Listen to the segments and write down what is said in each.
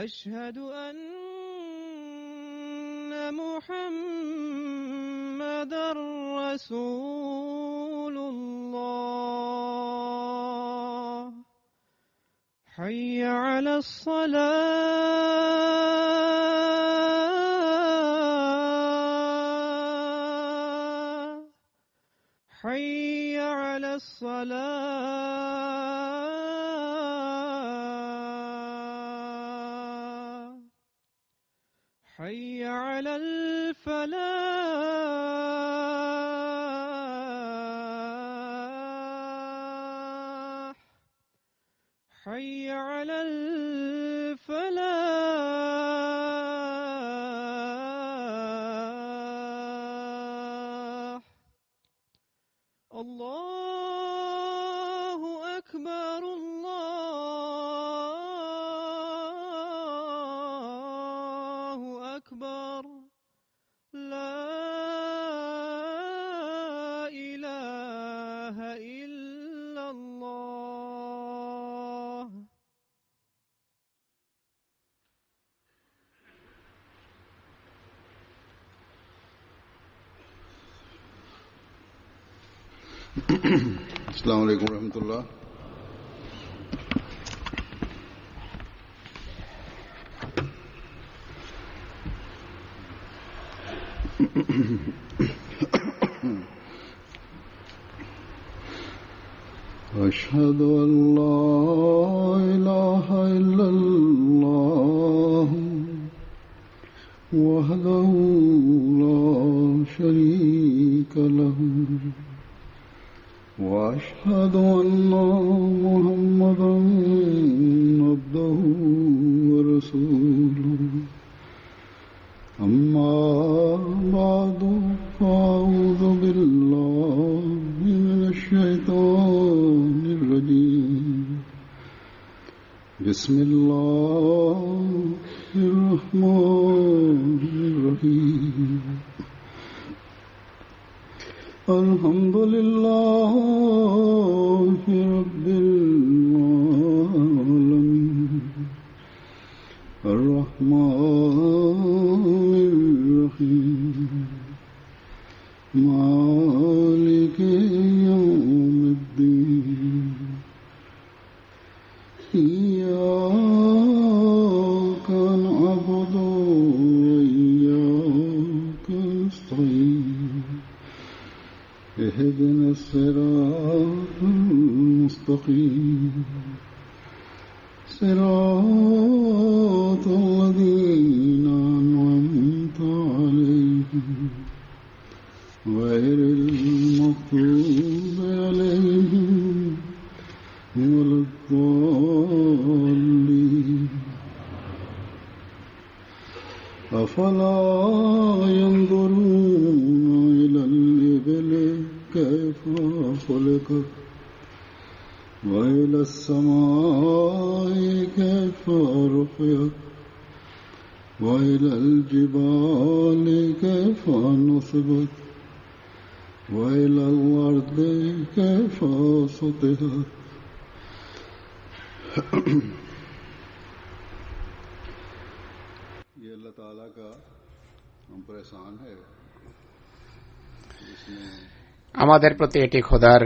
أشهد أن محمدًا رسول الله. حي على الصلاة. حي على الصلاة. حي على الفلاح. حي على الفلاح. الله أكبر. الله أكبر. لا إله إلا الله. अस्सलामु अलैकुम रहमतुल्लाह। أشهد أن لا إله إلا الله وحده لا شريك له وأشهد أن محمدًا عبده ورسوله. أما بعد فأعوذ بالله من الشيطان الرجيم. بسم الله الرحمن الرحيم. الحمد لله رب العالمين. الرحمن الرحيم. مالك يوم الدين. إياك نعبد وإياك نستعين. اهدنا الصراط المستقيم. صراط الذين أنعمت عليهم غير المغضوب عليهم ولا الضالين. أفلا ينظرون إلى الإبل كيف خلقت وإلى السماء كيف رفعت وإلى الجبال كيف نصبت وإلى الأرض كيف سطحت. ये अल्लाह ताला का हम पर एहसान है আমাদের প্রতি এটি খোদার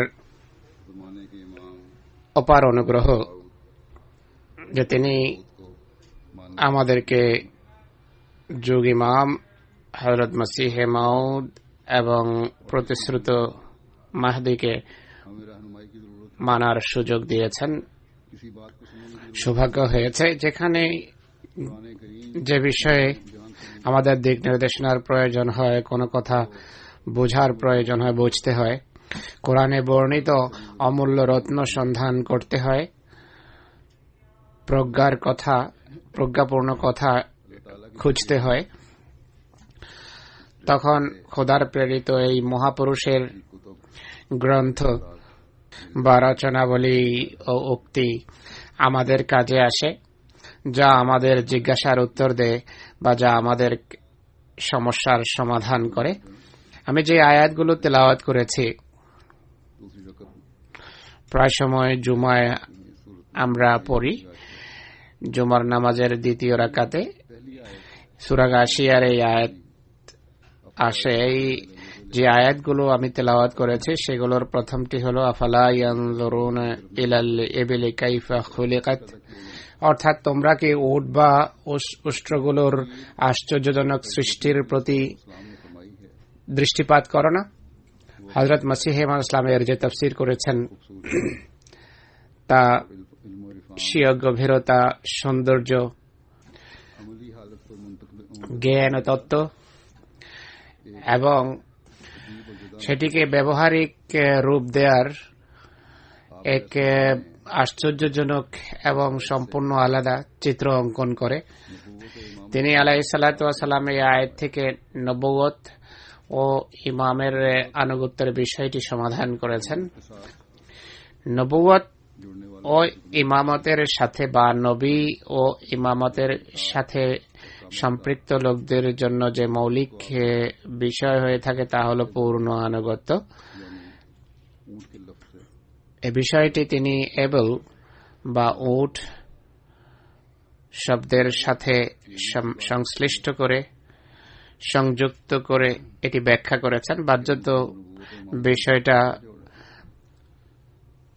অপার অনুগ্রহ যে তিনি আমাদেরকে যুগ ইমাম হযরত মসিহে মাউদ এবং প্রতিশ্রুত মাহদিকে हमें रहनुमाई की जरूरत है। মানার সুযোগ দিয়েছেন। किसी बात को समझने की जरूरत সৌভাগ্য হয়েছে যেখানে कुरान करीम যে বিষয়ে जान समझ আমাদের দিক নির্দেশনার প্রয়োজন হয়, কোনো কথা বোঝার প্রয়োজন হয়, বুঝতে হয়, কোরআনে বর্ণিত অমূল্য রত্ন সন্ধান করতে হয়, প্রজ্ঞাপূর্ণ কথা খুঁজতে হয়, তখন খোদার প্রেরিত এই মহাপুরুষের গ্রন্থ বা রচনাবলী ও উক্তি আমাদের কাজে আসে, যা আমাদের জিজ্ঞাসার উত্তর দেয় বা যা আমাদের সমস্যার সমাধান করে। আমি যে আয়াতগুলো তেলাওয়াত করেছি, दूसरी रकत প্রায় সময় জুমায় আমরা পড়ি। জুমার নামাজের দ্বিতীয় রাকাতে पहली आयत সূরা গাশিয়ার এই আয়াত আসে। এই যে আয়াতগুলো আমি তেলাওয়াত করেছি সেগুলোর প্রথমটি হলো আফালা ইয়ানজুরুনা ইলাল ইবলি কাইফা খুলিকাত, অর্থাৎ তোমরা কি উট বা উষ্ট্রগুলোর আশ্চর্যজনক সৃষ্টির প্রতি इस्लाम ने फरमाई है। দৃষ্টিপাত করো না। হযরত মসিহ ইমাম ইসলামের যে তাফসীর করেছেন তা इल्म और इरफान স্বীয় গভীরতা, সৌন্দর্য, अमली हालत पर मुंतकिल জ্ঞান ও তত্ত্ব এবং সেটিকে ব্যবহারিক রূপ দেওয়ার এক আশ্চর্যজনক এবং সম্পূর্ণ আলাদা চিত্র অঙ্কন করে। তিনি আলাইহিসসালাতু ওয়াসসালাম এই আয়াত থেকে নবুয়ত ও ইমামের আনুগত্যের বিষয়টি সমাধান করেছেন। নবুয়ত जुड़ने वाला ও ইমামতের সাথে বা নবী ও ইমামতের সাথে সম্পৃক্ত লোকদের জন্য যে মৌলিক বিষয় হয়ে থাকে তা হল পূর্ণ আনুগত্য। ऊंट के लफ्ज से এই বিষয়টি তিনি এবল বা উট শব্দের সাথে সংশ্লিষ্ট করে, সংযুক্ত করে এটি ব্যাখ্যা করেছেন। বাহ্যত বিষয়টা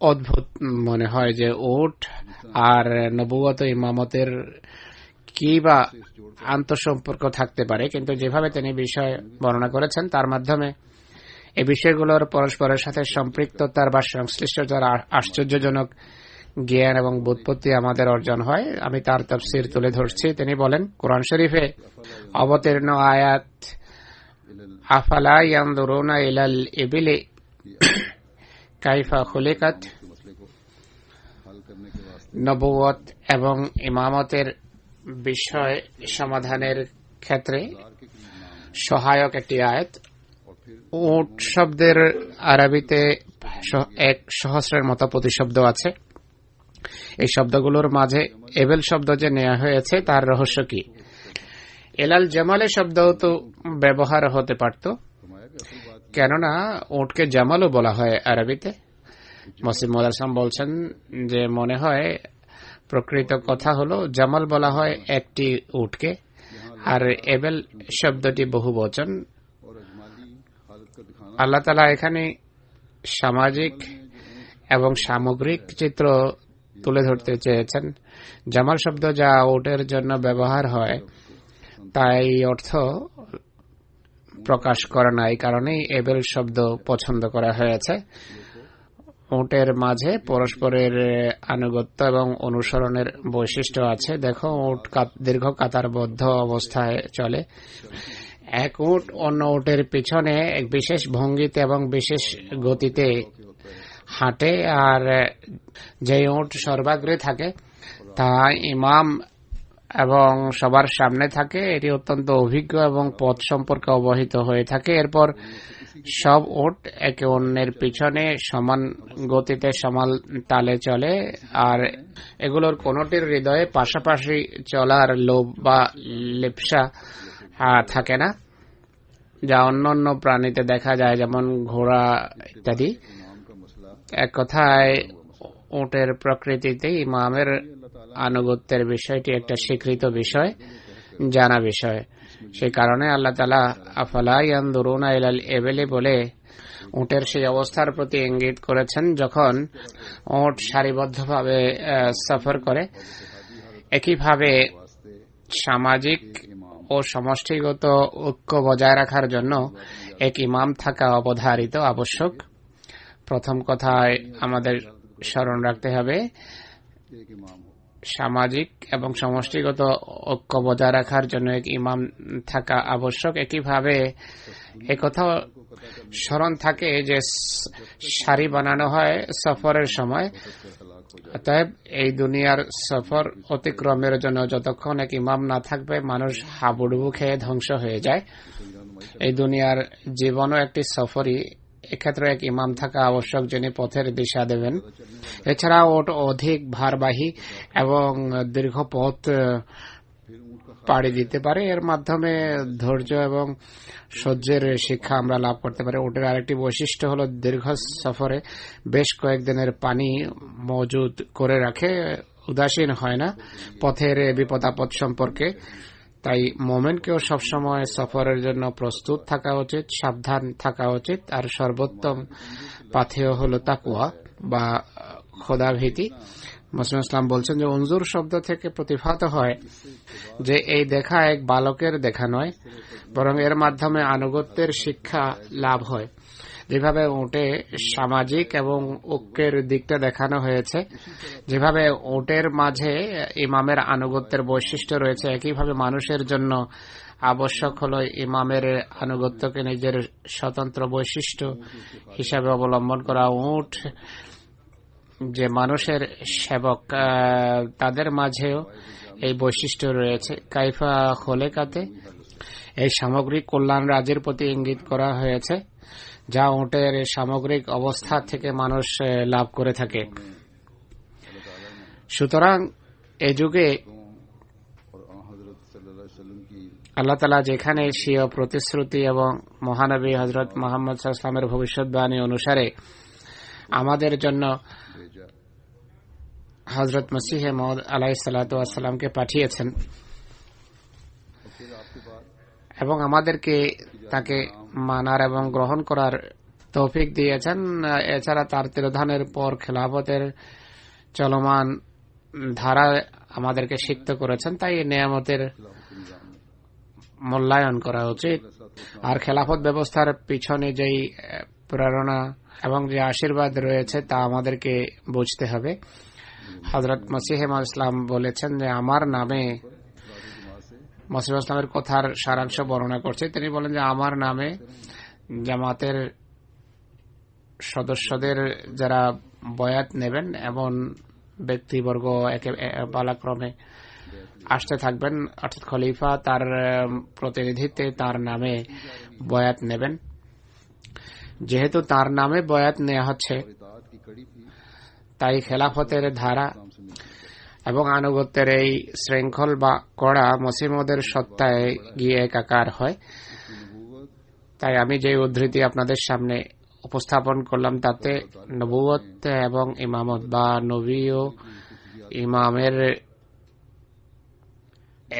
অদ্ভুত মনে হয় যে উট আর নবুয়ত ইমামতের কি বা আন্তঃসম্পর্ক থাকতে পারে, কিন্তু যেভাবে তিনি বিষয় বর্ণনা করেছেন তার মাধ্যমে এই বিষয়গুলোর পরস্পরের সাথে সম্পৃক্ততার বা সংশ্লিষ্টতার আশ্চর্যজনক জ্ঞান এবং বুৎপত্তি আমাদের অর্জন হয়। আমি তার তাফসীর তুলে ধরছি। তিনি বলেন, কোরআন শরীফে অবতীর্ণ আয়াত আফালা ইয়ানজুরুনা ইলাল ইবিলি কাইফা খুলিকাত के मसले को हल करने के वास्ते নবুয়ত এবং ইমামতের বিষয় সমাধানের ক্ষেত্রে সহায়ক একটি আয়াত। উট শব্দের আরবিতে 1,000 মতো প্রতিশব্দ আছে। এই শব্দগুলোর মাঝে এবেল শব্দ যে নেওয়া হয়েছে তার রহস্য কি? এলাল জামালে শব্দও তো ব্যবহার হতে পারত, কেননা উটকে জামালও বলা হয় আরবিতে। মসিহ মুদাসসাম বলছেন যে মনে হয় প্রকৃত কথা হলো জামাল বলা হয় একটি উটকে, আর এবেল শব্দটি বহুবচন। और अजमाली हालत का दिखाना আল্লাহ তাআলা এখানে সামাজিক এবং সামগ্রিক চিত্র তুলে ধরতে চেয়েছেন। জামাল শব্দ যা উটের জন্য ব্যবহার হয় তাই অর্থ প্রকাশ করে না, এই কারণেই এবেল শব্দ পছন্দ করা হয়েছে। উটের মাঝে পরস্পরের আনুগত্য এবং অনুসরণের বৈশিষ্ট্য আছে। দেখো, উট দীর্ঘ কাতারবদ্ধ অবস্থায় চলে। এক উট অন্য উটের পিছনে এক বিশেষ ভঙ্গিতে এবং বিশেষ গতিতে হাঁটে, আর যে উট সর্বাগ্রে থাকে তা ইমাম এবং সবার সামনে থাকে। এটি অত্যন্ত অভিজ্ঞ এবং পথ সম্পর্কে অবহিত হয়ে থাকে। এরপর সব উট একে অন্যের পিছনে সমান গতিতে সমান তালে চলে, আর এগুলোর কোনটির হৃদয়ে পাশাপাশি চলার লোভ বা লিপ্সা থাকে না, যা অন্যান্য প্রাণীতে দেখা যায়, যেমন ঘোড়া ইত্যাদি। এক কথায় উটের প্রকৃতিতে ইমামের আনুগত্যের বিষয়টি একটা স্বীকৃত বিষয়, জানা বিষয়। সেই কারণে আল্লাহ তাআলা আফালা ইয়ানজুরুনা ইলাল ইবলি বলে উটের সেই অবস্থার প্রতি ইঙ্গিত করেছেন যখন উট সারিবদ্ধভাবে সফর করে। একইভাবে সামাজিক ও সমষ্টিগত ঐক্য বজায় রাখার জন্য এক ইমাম থাকা অবধারিত, আবশ্যক। প্রথম কথায় আমাদের স্মরণ রাখতে হবে एक इमाम हो। সামাজিক এবং সমষ্টিগত ঐক্য বজায় রাখার জন্য এক ইমাম থাকা আবশ্যক। একইভাবে একথাও স্মরণ থাকে যে সারি বানানো হয় সফরের সময়। অতএব এই দুনিয়ার সফর অতিক্রমের জন্য যতক্ষণ এক ইমাম না থাকবে মানুষ হাবুডুবু খেয়ে ধ্বংস হয়ে যায়। এই দুনিয়ার জীবনও একটি সফরই, এক্ষেত্রে এক ইমাম থাকা আবশ্যক যিনি পথের দিশা দেবেন। এছাড়া ওট অধিক ভারবাহী এবং দীর্ঘ পথ পাড়ি দিতে পারে। এর মাধ্যমে ধৈর্য এবং সহ্যের শিক্ষা আমরা লাভ করতে পারি। ওটের আরেকটি বৈশিষ্ট্য হলো দীর্ঘ সফরে বেশ কয়েকদিনের পানি মজুদ করে রাখে, উদাসীন হয় না পথের বিপদ আপদ সম্পর্কে। তাই মোমেনকেও সবসময় সফরের জন্য প্রস্তুত থাকা উচিত, সাবধান থাকা উচিত। আর সর্বোত্তম পাথেয় হলো তাকওয়া বা খোদাভীতি। মুসলিম ইসলাম বলছেন যে উনজুর শব্দ থেকে প্রতিভাত হয় যে এই দেখা এক বালকের দেখা নয়, বরং এর মাধ্যমে আনুগত্যের শিক্ষা লাভ হয়। যেভাবে উটে সামাজিক এবং ঐক্যের দিকটা দেখানো হয়েছে, যেভাবে উটের মাঝে ইমামের আনুগত্যের বৈশিষ্ট্য রয়েছে, একইভাবে মানুষের জন্য আবশ্যক হলো ইমামের আনুগত্যকে নিজের স্বতন্ত্র বৈশিষ্ট্য হিসাবে অবলম্বন করা। উট যে মানুষের সেবক, তাদের মাঝেও এই বৈশিষ্ট্য রয়েছে। কাইফা খোলেকাতে এই সামগ্রিক কল্যাণ রাজের প্রতি ইঙ্গিত করা হয়েছে, যা উটের সামগ্রিক অবস্থা থেকে মানুষ লাভ করে থাকে। সুতরাং এই যুগে আল্লাহ তাআলা যেখানে স্বীয় প্রতিশ্রুতি এবং মহানবী হযরত মুহাম্মদ সাল্লাল্লাহু আলাইহি ওয়াসাল্লামের ভবিষ্যৎবাণী অনুসারে আমাদের জন্য হযরত মসিহ মউদ আলাইহিস সালাতু ওয়াস সালামকে পাঠিয়েছেন এবং আমাদেরকে তাকে মানার এবং গ্রহণ করার তৌফিক দিয়েছেন। এছাড়া তার তিরোধানের পর খেলাফতের চলমান ধারা আমাদেরকে সিক্ত করেছেন। তাই এই নিয়ামতের মূল্যায়ন করা উচিত। আর খেলাফত ব্যবস্থার পিছনে যেই প্রেরণা এবং যে আশীর্বাদ রয়েছে তা আমাদেরকে বুঝতে হবে। হযরত মসিহ মাউদ ইসলাম বলেছেন যে আমার নামে, মসিহ ইসলামের কথার সারাংশ বর্ণনা করছে, তিনি বলেন যে আমার নামে জামাতের সদস্যদের যারা বয়াত নেবেন এমন ব্যক্তিবর্গ পালাক্রমে আসতে থাকবেন, অর্থাৎ খলিফা তার প্রতিনিধিত্বে তার নামে বয়াত নেবেন। যেহেতু তার নামে বয়াত নেওয়া হচ্ছে, তাই খেলাফতের ধারা এবং আনুগত্যের এই শৃঙ্খল বা কড়া মসিহ মউদের সত্তায় গিয়ে একাকার হয়। তাই আমি যে উদ্ধৃতি আপনাদের সামনে উপস্থাপন করলাম তাতে নবুয়ত এবং ইমামত বা নবী ও ইমামের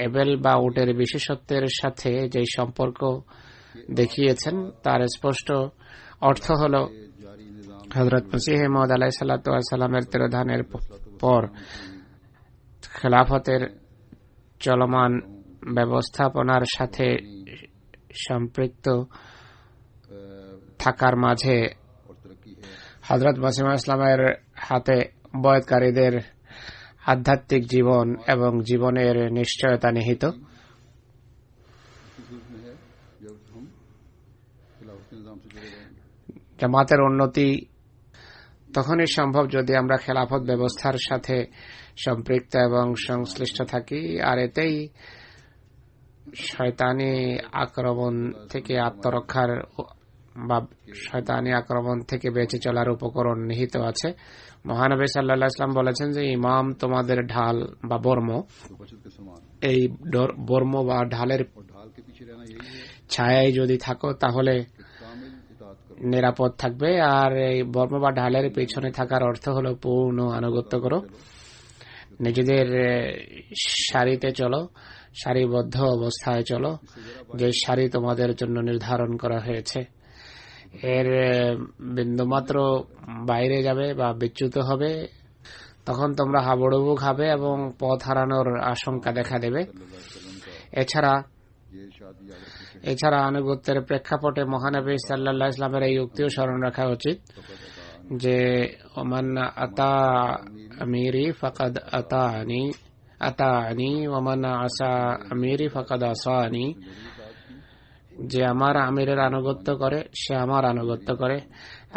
এবেল বা উটের বিশেষত্বের সাথে যে সম্পর্ক দেখিয়েছেন তার স্পষ্ট অর্থ হল হযরত মসিহ মউদ আলাইহিস সালাতু ওয়াস সালামের তিরোধানের পর খেলাফতের চলমান ব্যবস্থাপনার সাথে সম্পৃক্ত থাকার মাঝে হযরত মসিহ মাউদ ইসলামের হাতে বয়াতকারীদের আধ্যাত্মিক জীবন এবং জীবনের নিশ্চয়তা নিহিত। জামাতের উন্নতি তখনই সম্ভব যদি আমরা খেলাফত ব্যবস্থার সাথে সম্পৃক্ত এবং সংশ্লিষ্ট থাকি। আর এতেই শয়তানি আক্রমণ থেকে আত্মরক্ষার বা শয়তানি আক্রমণ থেকে বেঁচে চলার উপকরণ নিহিত আছে। মহানবী সাল্লাল্লাহু আলাইহি ওয়াসাল্লাম বলেছেন যে ইমাম তোমাদের ঢাল বা বর্ম। এই বর্ম বা ঢালের ছায়ায় যদি থাকো তাহলে নিরাপদ থাকবে। আর এই বর্ম বা ঢালের পিছনে থাকার অর্থ হলো পূর্ণ আনুগত্য করো, নিজেদের সারিতে চলো, সারিবদ্ধ অবস্থায় চলো, যে সারি তোমাদের জন্য নির্ধারণ করা হয়েছে। এর বিন্দুমাত্র বাইরে যাবে বা বিচ্যুত হবে তখন তোমরা হাবুডুবু খাবে এবং পথ হারানোর আশঙ্কা দেখা দেবে। এছাড়া আনুগত্যের প্রেক্ষাপটে মহানবী সাল্লাল্লাহু আলাইহি ওয়াসাল্লামের এই উক্তিও স্মরণ রাখা উচিত যে ওমান আতা আমিরি ফাকাদ আতানি আতানি ওমান আসা আমিরি ফাকাদ আসানি, যে আমার আমিরের আনুগত্য করে সে আমার আনুগত্য করে,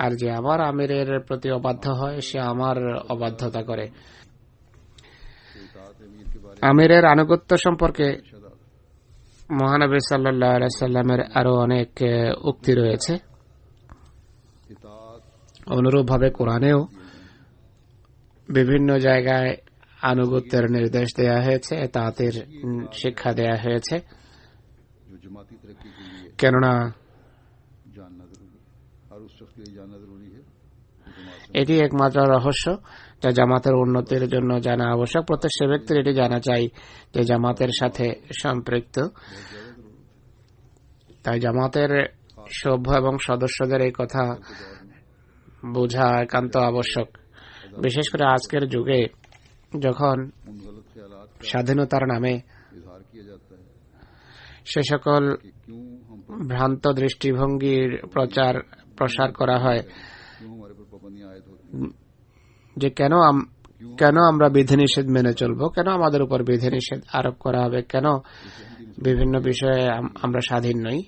আর যে আমার আমিরের প্রতি অবাধ্য হয় সে আমার অবাধ্যতা করে। আমিরের আনুগত্য সম্পর্কে মহানবী সাল্লাল্লাহু আলাইহি সাল্লামের আরো অনেক উক্তি রয়েছে। অনুরূপভাবে কোরআনেও বিভিন্ন জায়গায় আনুগত্যের নির্দেশ দেয়া হয়েছে, তাদের শিক্ষা দেয়া হয়েছে। কেননা এটি একমাত্র রহস্য যা জামাতের উন্নতির জন্য জানা আবশ্যক। প্রত্যেক সে ব্যক্তির এটি জানা চাই যে জামাতের সাথে সম্পৃক্ত। তাই জামাতের সভ্য এবং সদস্যদের এই কথা বোঝা একান্ত আবশ্যক। বিশেষ করে আজকের যুগে যখন স্বাধীনতার নামে সে সকল ভ্রান্ত দৃষ্টিভঙ্গির প্রসার করা হয় যে কেন আমরা বিধিনিষেধ মেনে চলবো, কেন আমাদের উপর বিধিনিষেধ আরোপ করা হবে, কেন বিভিন্ন বিষয়ে আমরা স্বাধীন নই।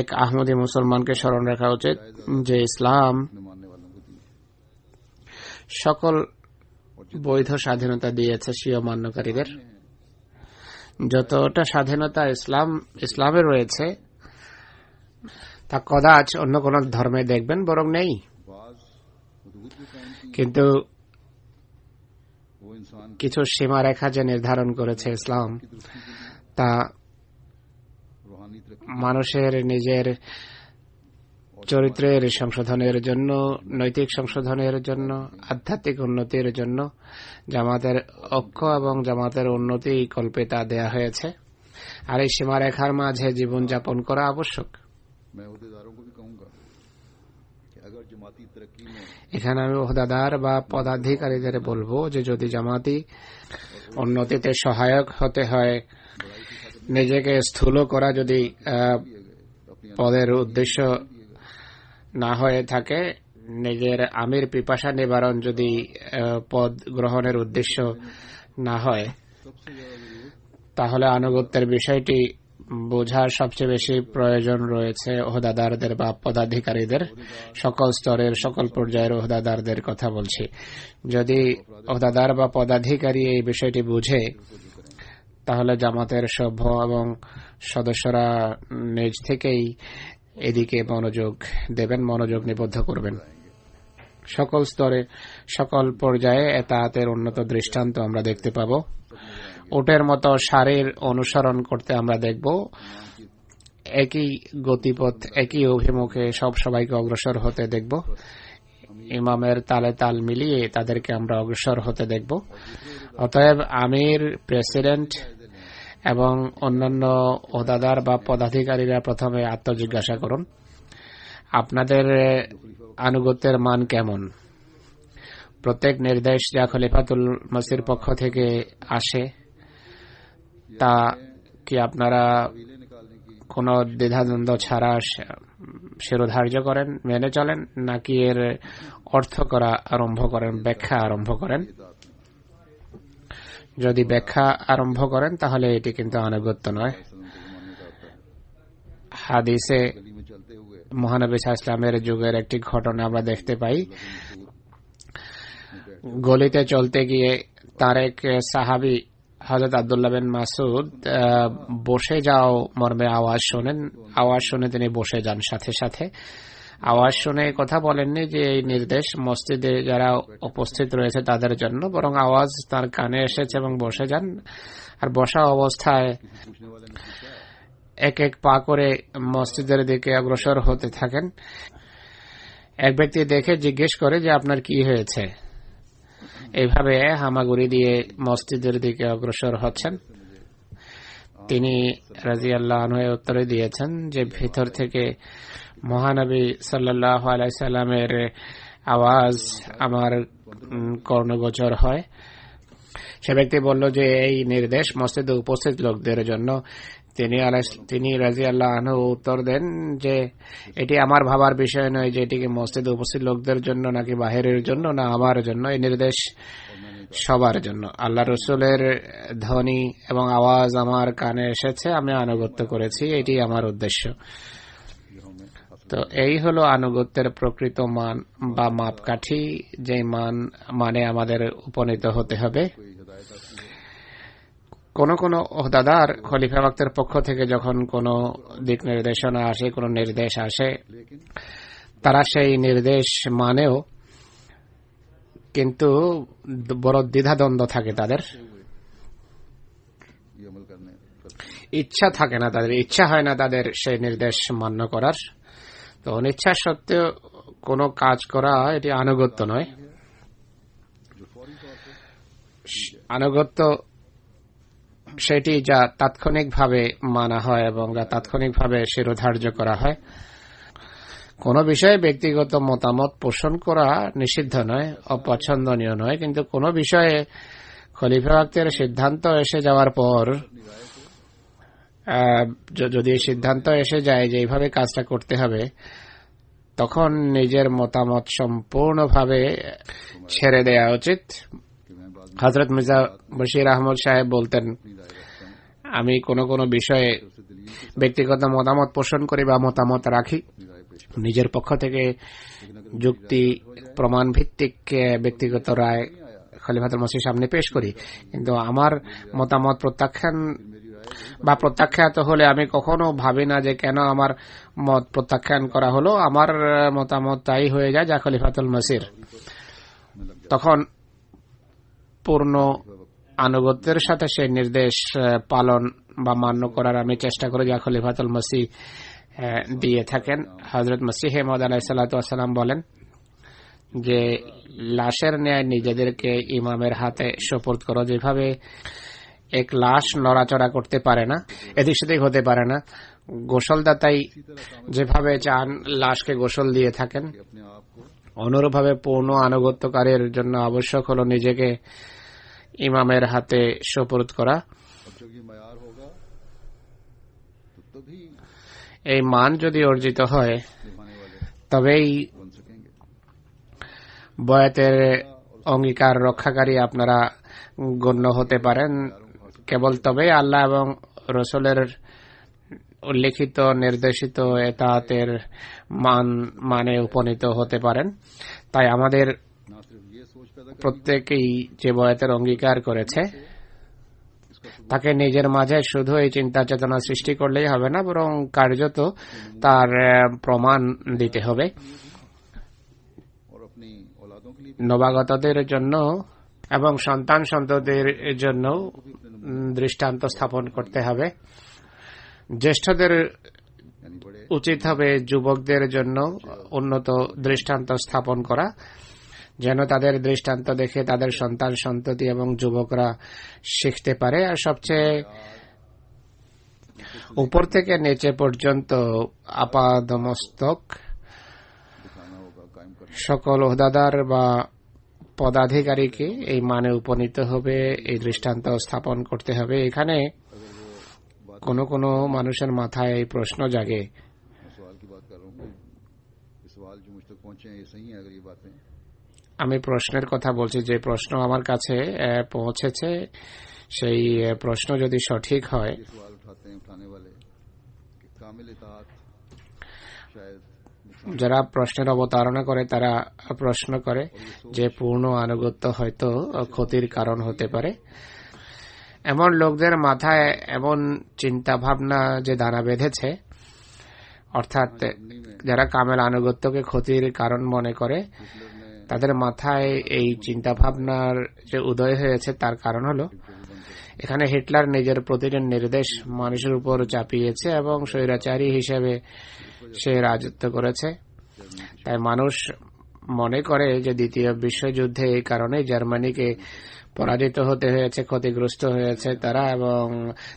এক আহমদী মুসলমানকে স্মরণ রাখা উচিত যে ইসলাম সকল বৈধ স্বাধীনতা দিয়েছে স্বীয় মান্যকারীদের। যতটা স্বাধীনতা ইসলামে রয়েছে তা কদাচ অন্য কোন ধর্মে দেখবেন বরং নেই। কিন্তু কিছু সীমারেখা যে নির্ধারণ করেছে ইসলাম, তা মানুষের নিজের চরিত্রের সংশোধনের জন্য, নৈতিক সংশোধনের জন্য, আধ্যাত্মিক উন্নতির জন্য জামাতের ঐক্য এবং জামাতের উন্নতি কল্পে তা দেয়া হয়েছে। আর এই সীমারেখার মাঝে জীবনযাপন করা আবশ্যক। এখানে আমি ওহদাদার বা পদাধিকারীদের বলবো যে যদি জামাতি উন্নতিতে সহায়ক হতে হয়, নিজেকে স্থূল করা যদি পদের উদ্দেশ্য না হয়ে থাকে, নিজের আমির পিপাসা নিবারণ যদি পদ গ্রহণের উদ্দেশ্য না হয়, তাহলে আনুগত্যের বিষয়টি বোঝার সবচেয়ে বেশি প্রয়োজন রয়েছে ওহদাদারদের বা পদাধিকারীদের। সকল স্তরের সকল পর্যায়ের ওহদাদারদের কথা বলছি। যদি ওহদাদার বা পদাধিকারী এই বিষয়টি বুঝে, তাহলে জামাতের সভ্য এবং সদস্যরা নিজ থেকেই এদিকে মনোযোগ দেবেন, মনোযোগ নিবদ্ধ করবেন। সকল স্তরে সকল পর্যায়ে এতায়াতের উন্নত দৃষ্টান্ত আমরা দেখতে পাব। উটের মতো সারির অনুসরণ করতে আমরা দেখব। একই গতিপথ, একই অভিমুখে সবাইকে অগ্রসর হতে দেখব। ইমামের তালে তাল মিলিয়ে তাদেরকে আমরা অগ্রসর হতে দেখব। অতএব আমির, প্রেসিডেন্ট এবং অন্যান্য ওহদাদার বা পদাধিকারীরা প্রথমে আত্মজিজ্ঞাসা করুন, আপনাদের আনুগত্যের মান কেমন? প্রত্যেক নির্দেশ যা খলিফাতুল মসির পক্ষ থেকে আসে তা কি আপনারা কোন দ্বিধাদ্বন্দ্ব ছাড়া শিরোধার্য করেন, মেনে চলেন, নাকি এর অর্থ করা আরম্ভ করেন, ব্যাখ্যা আরম্ভ করেন? যদি ব্যাখ্যা আরম্ভ করেন তাহলে এটি কিন্তু আনুগত্য নয়। হাদিসে মহানবী সাল্লাল্লাহু আলাইহি ওয়াসাল্লামের যুগের একটি ঘটনা আমরা দেখতে পাই। গলিতে চলতে গিয়ে তার এক সাহাবী হযরত আব্দুল্লাহ বিন মাসউদ বসে যাও মর্মে আওয়াজ শোনেন। আওয়াজ শুনে তিনি বসে যান। সাথে সাথে আওয়াজ শুনে কথা বলেননি যে এই নির্দেশ মসজিদে যারা উপস্থিত রয়েছে তাদের জন্য, বরং আওয়াজ তার কানে এসেছে এবং বসে যান। আর বসা অবস্থায় এক এক পা করে মসজিদের দিকে অগ্রসর হতে থাকেন। এক ব্যক্তি দেখে জিজ্ঞেস করে যে আপনার কি হয়েছে? এইভাবে হামাগুড়ি দিয়ে মসজিদের দিকে অগ্রসর হচ্ছেন। তিনি রাদিয়াল্লাহু আনহু উত্তরে দিয়েছেন যে ভিতর থেকে মহানবী সাল্লাল্লাহু আলাইহি সাল্লামের আওয়াজ আমার কর্ণগোচর হয়। সে ব্যক্তি বলল যে এই নির্দেশ মসজিদে উপস্থিত লোকদের জন্য। তিনি রাদিয়াল্লাহু আনহু উত্তর দেন যে এটি আমার ভাবার বিষয় নয় যে এটিকে মসজিদে উপস্থিত লোকদের জন্য নাকি বাহিরের জন্য না আমার জন্য। এই নির্দেশ সবার জন্য। আল্লাহ রসুলের ধ্বনি এবং আওয়াজ আমার কানে এসেছে, আমি আনুগত্য করেছি, এটি আমার উদ্দেশ্য। তো এই হলো আনুগত্যের প্রকৃত মান বা মাপকাঠি, যে মানে আমাদের উপনীত হতে হবে। কোন কোন ওহদাদার খলিফা ওয়াক্তের পক্ষ থেকে যখন কোনো দিক নির্দেশনা আসে, কোনো নির্দেশ আসে, তারা সেই নির্দেশ মানেও, কিন্তু বড় দ্বিধাদ্বন্দ্ব থাকে, তাদের ইচ্ছা থাকে না, তাদের ইচ্ছা হয় না তাদের সেই নির্দেশ মান্য করার। তো অনিচ্ছা সত্ত্বেও কোনো কাজ করা এটি আনুগত্য নয়। আনুগত্য সেটি যা তাৎক্ষণিকভাবে মানা হয় এবং যা তাৎক্ষণিকভাবে শিরোধার্য করা হয়। কোনো বিষয়ে ব্যক্তিগত মতামত পোষণ করা নিষিদ্ধ নয়, অপছন্দনীয় নয়, কিন্তু কোনো বিষয়ে খলিফা ওয়াক্তের সিদ্ধান্ত এসে যাওয়ার পর যদি সিদ্ধান্ত এসে যায় যে এইভাবে কাজটা করতে হবে, তখন নিজের মতামত সম্পূর্ণভাবে ছেড়ে দেওয়া উচিত। হযরত মির্জা বশির আহমদ সাহেব বলতেন, আমি কোনো বিষয়ে ব্যক্তিগত মতামত পোষণ করি বা মতামত রাখি, নিজের পক্ষ থেকে যুক্তি প্রমাণ ভিত্তিক ব্যক্তিগত রায় খলিফাতুল মসির সামনে পেশ করি, কিন্তু আমার মতামত প্রত্যাখ্যাত হলে আমি কখনো ভাবি না যে কেন আমার মত প্রত্যাখ্যান করা হলো, আমার মতামত তাই হয়ে যায় যা খলিফাতুল মসির। তখন পূর্ণ আনুগত্যের সাথে সেই নির্দেশ পালন বা মান্য করার আমি চেষ্টা করি যা খলিফাতুল মসিহ দিয়ে থাকেন। হযরত মসিহ মাউদ আলাইহিস সালাতু ওয়াস সালাম বলেন যে লাশের ন্যায় নিজেদেরকে ইমামের হাতে সুপুর্দ করো। যেভাবে এক লাশ নড়াচড়া করতে পারে না, এদিক সেদিক হতে পারে না, গোসলদাতাই যেভাবে চান লাশকে গোসল দিয়ে থাকেন, অনুরূপভাবে পূর্ণ আনুগত্যকারীর জন্য আবশ্যক হলো নিজেকে ইমামের হাতে সুপুর্দ করা। এই মান যদি অর্জিত হয় তবেই বয়াতের অঙ্গীকার রক্ষাকারী আপনারা গণ্য হতে পারেন। কেবল তবেই আল্লাহ এবং রসুলের উল্লেখিত নির্দেশিত এতাআতের মানে উপনীত হতে পারেন। তাই আমাদের প্রত্যেকেই যে বয়াতের অঙ্গীকার করেছে তাকে নিজের মাঝে শুধু এই চিন্তা চেতনা সৃষ্টি করলেই হবে না, বরং কার্যত তার প্রমাণ দিতে হবে। নবাগতদের জন্য এবং সন্তান সন্ততির জন্য দৃষ্টান্ত স্থাপন করতে হবে। জ্যেষ্ঠদের উচিত হবে যুবকদের জন্য উন্নত দৃষ্টান্ত স্থাপন করা, যেন তাদের দৃষ্টান্ত দেখে তাদের সন্তান সন্ততি এবং যুবকরা শিখতে পারে। আর সবচেয়ে উপর থেকে নিচে পর্যন্ত আপাদমস্তক সকল ওহদাদার বা পদাধিকারীকে এই মানে উপনীত হবে, এই দৃষ্টান্ত স্থাপন করতে হবে। এখানে কোনো কোনো মানুষের মাথায় এই প্রশ্ন জাগে, আমি প্রশ্নের কথা বলছি, যে প্রশ্ন আমার কাছে পৌঁছেছে সেই প্রশ্ন যদি সঠিক হয়, যারা প্রশ্নের অবতারণা করে তারা প্রশ্ন করে যে পূর্ণ আনুগত্য হয়তো ক্ষতির কারণ হতে পারে। এমন লোকদের মাথায় এমন চিন্তা ভাবনা যে দানা বেঁধেছে, অর্থাৎ যারা কামেল আনুগত্যকে ক্ষতির কারণ মনে করে, তাদের মাথায় এই চিন্তা ভাবনার যে উদয় হয়েছে তার কারণ হলো এখানে হিটলার নিজের প্রতিটি নির্দেশ মানুষের উপর চাপিয়েছে এবং স্বৈরাচারী হিসেবে সে রাজত্ব করেছে। তাই মানুষ মনে করে যে দ্বিতীয় বিশ্বযুদ্ধে এই কারণে জার্মানিকে পরাজিত হতে হয়েছে, ক্ষতিগ্রস্ত হয়েছে তারা এবং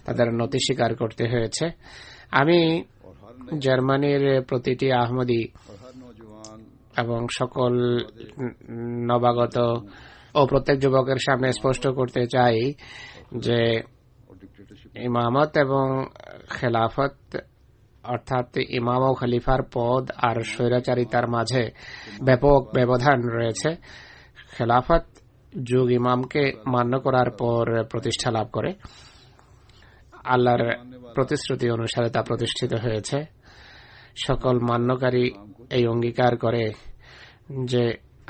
তাদের নতি স্বীকার করতে হয়েছে। আমি জার্মানির প্রতিটি আহমদি এবং সকল নবাগত ও প্রত্যেক যুবকের সামনে স্পষ্ট করতে চাই যে ইমামত এবং খেলাফত অর্থাৎ ইমাম ও খলিফার পদ আর স্বৈরাচারিতার মাঝে ব্যাপক ব্যবধান রয়েছে। খেলাফত যুগ ইমামকে মান্য করার পর প্রতিষ্ঠা লাভ করে, আল্লাহর প্রতিশ্রুতি অনুসারে তা প্রতিষ্ঠিত হয়েছে। সকল মান্যকারী এই অঙ্গীকার করে যে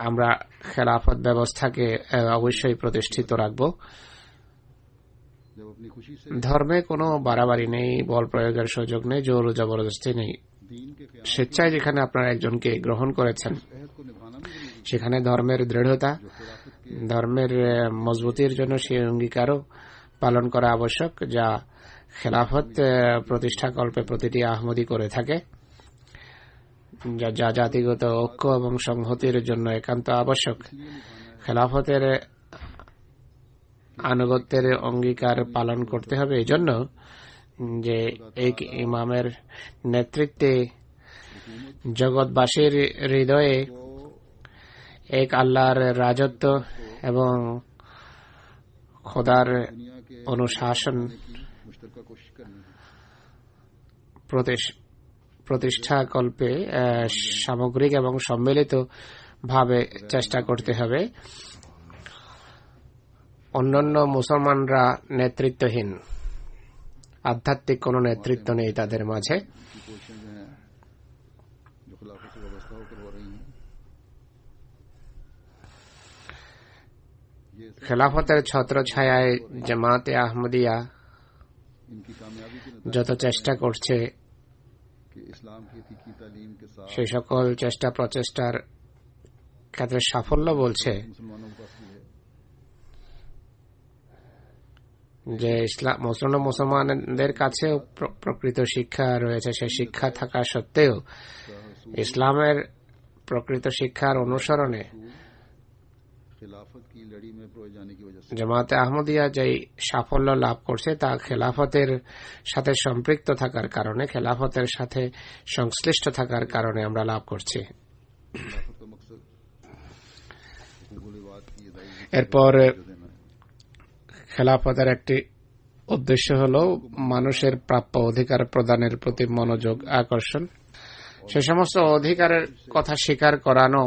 আমরা খেলাফত ব্যবস্থাকে অবশ্যই প্রতিষ্ঠিত রাখব। ধর্মে কোনো বাড়াবাড়ি নেই, বল প্রয়োগের সুযোগ নেই, জোর জবরদস্তি নেই। স্বেচ্ছায় যেখানে আপনারা একজনকে গ্রহণ করেছেন সেখানে ধর্মের দৃঢ়তা, ধর্মের মজবুতির জন্য সেই অঙ্গীকারও পালন করা আবশ্যক, যা খেলাফত প্রতিষ্ঠাকল্পে প্রতিটি আহমদী করে থাকে, যা জাতিগত ঐক্য এবং সংহতির জন্য একান্ত আবশ্যক। খেলাফতের আনুগত্যের অঙ্গীকার পালন করতে হবে এই জন্য যে এক ইমামের নেতৃত্বে জগৎবাসীর হৃদয়ে এক আল্লাহর রাজত্ব এবং খোদার অনুশাসন প্রতিষ্ঠাকল্পে সামগ্রিক এবং সম্মিলিত ভাবে চেষ্টা করতে হবে। অন্যান্য মুসলমানরা নেতৃত্বহীন, আধ্যাত্মিক কোনো নেতৃত্ব নেই তাদের মাঝে। খেলাফতের ছত্রছায়ায় জামাতে আহমদিয়া যত চেষ্টা করছে, সেই সকল চেষ্টা প্রচেষ্টার ক্ষেত্রে সাফল্য বলছে যে ইসলাম মুসলমানদের কাছে প্রকৃত শিক্ষা রয়েছে। সেই শিক্ষা থাকা সত্ত্বেও ইসলামের প্রকৃত শিক্ষার অনুসরণে জামাতে আহমদিয়া যেই সাফল্য লাভ করছে তা খেলাফতের সাথে সম্পৃক্ত থাকার কারণে, খেলাফতের সাথে সংশ্লিষ্ট থাকার কারণে আমরা লাভ করছি। এরপর খেলাফতের একটি উদ্দেশ্য হল মানুষের প্রাপ্য অধিকার প্রদানের প্রতি মনোযোগ আকর্ষণ, সে সমস্ত অধিকারের কথা স্বীকার করানো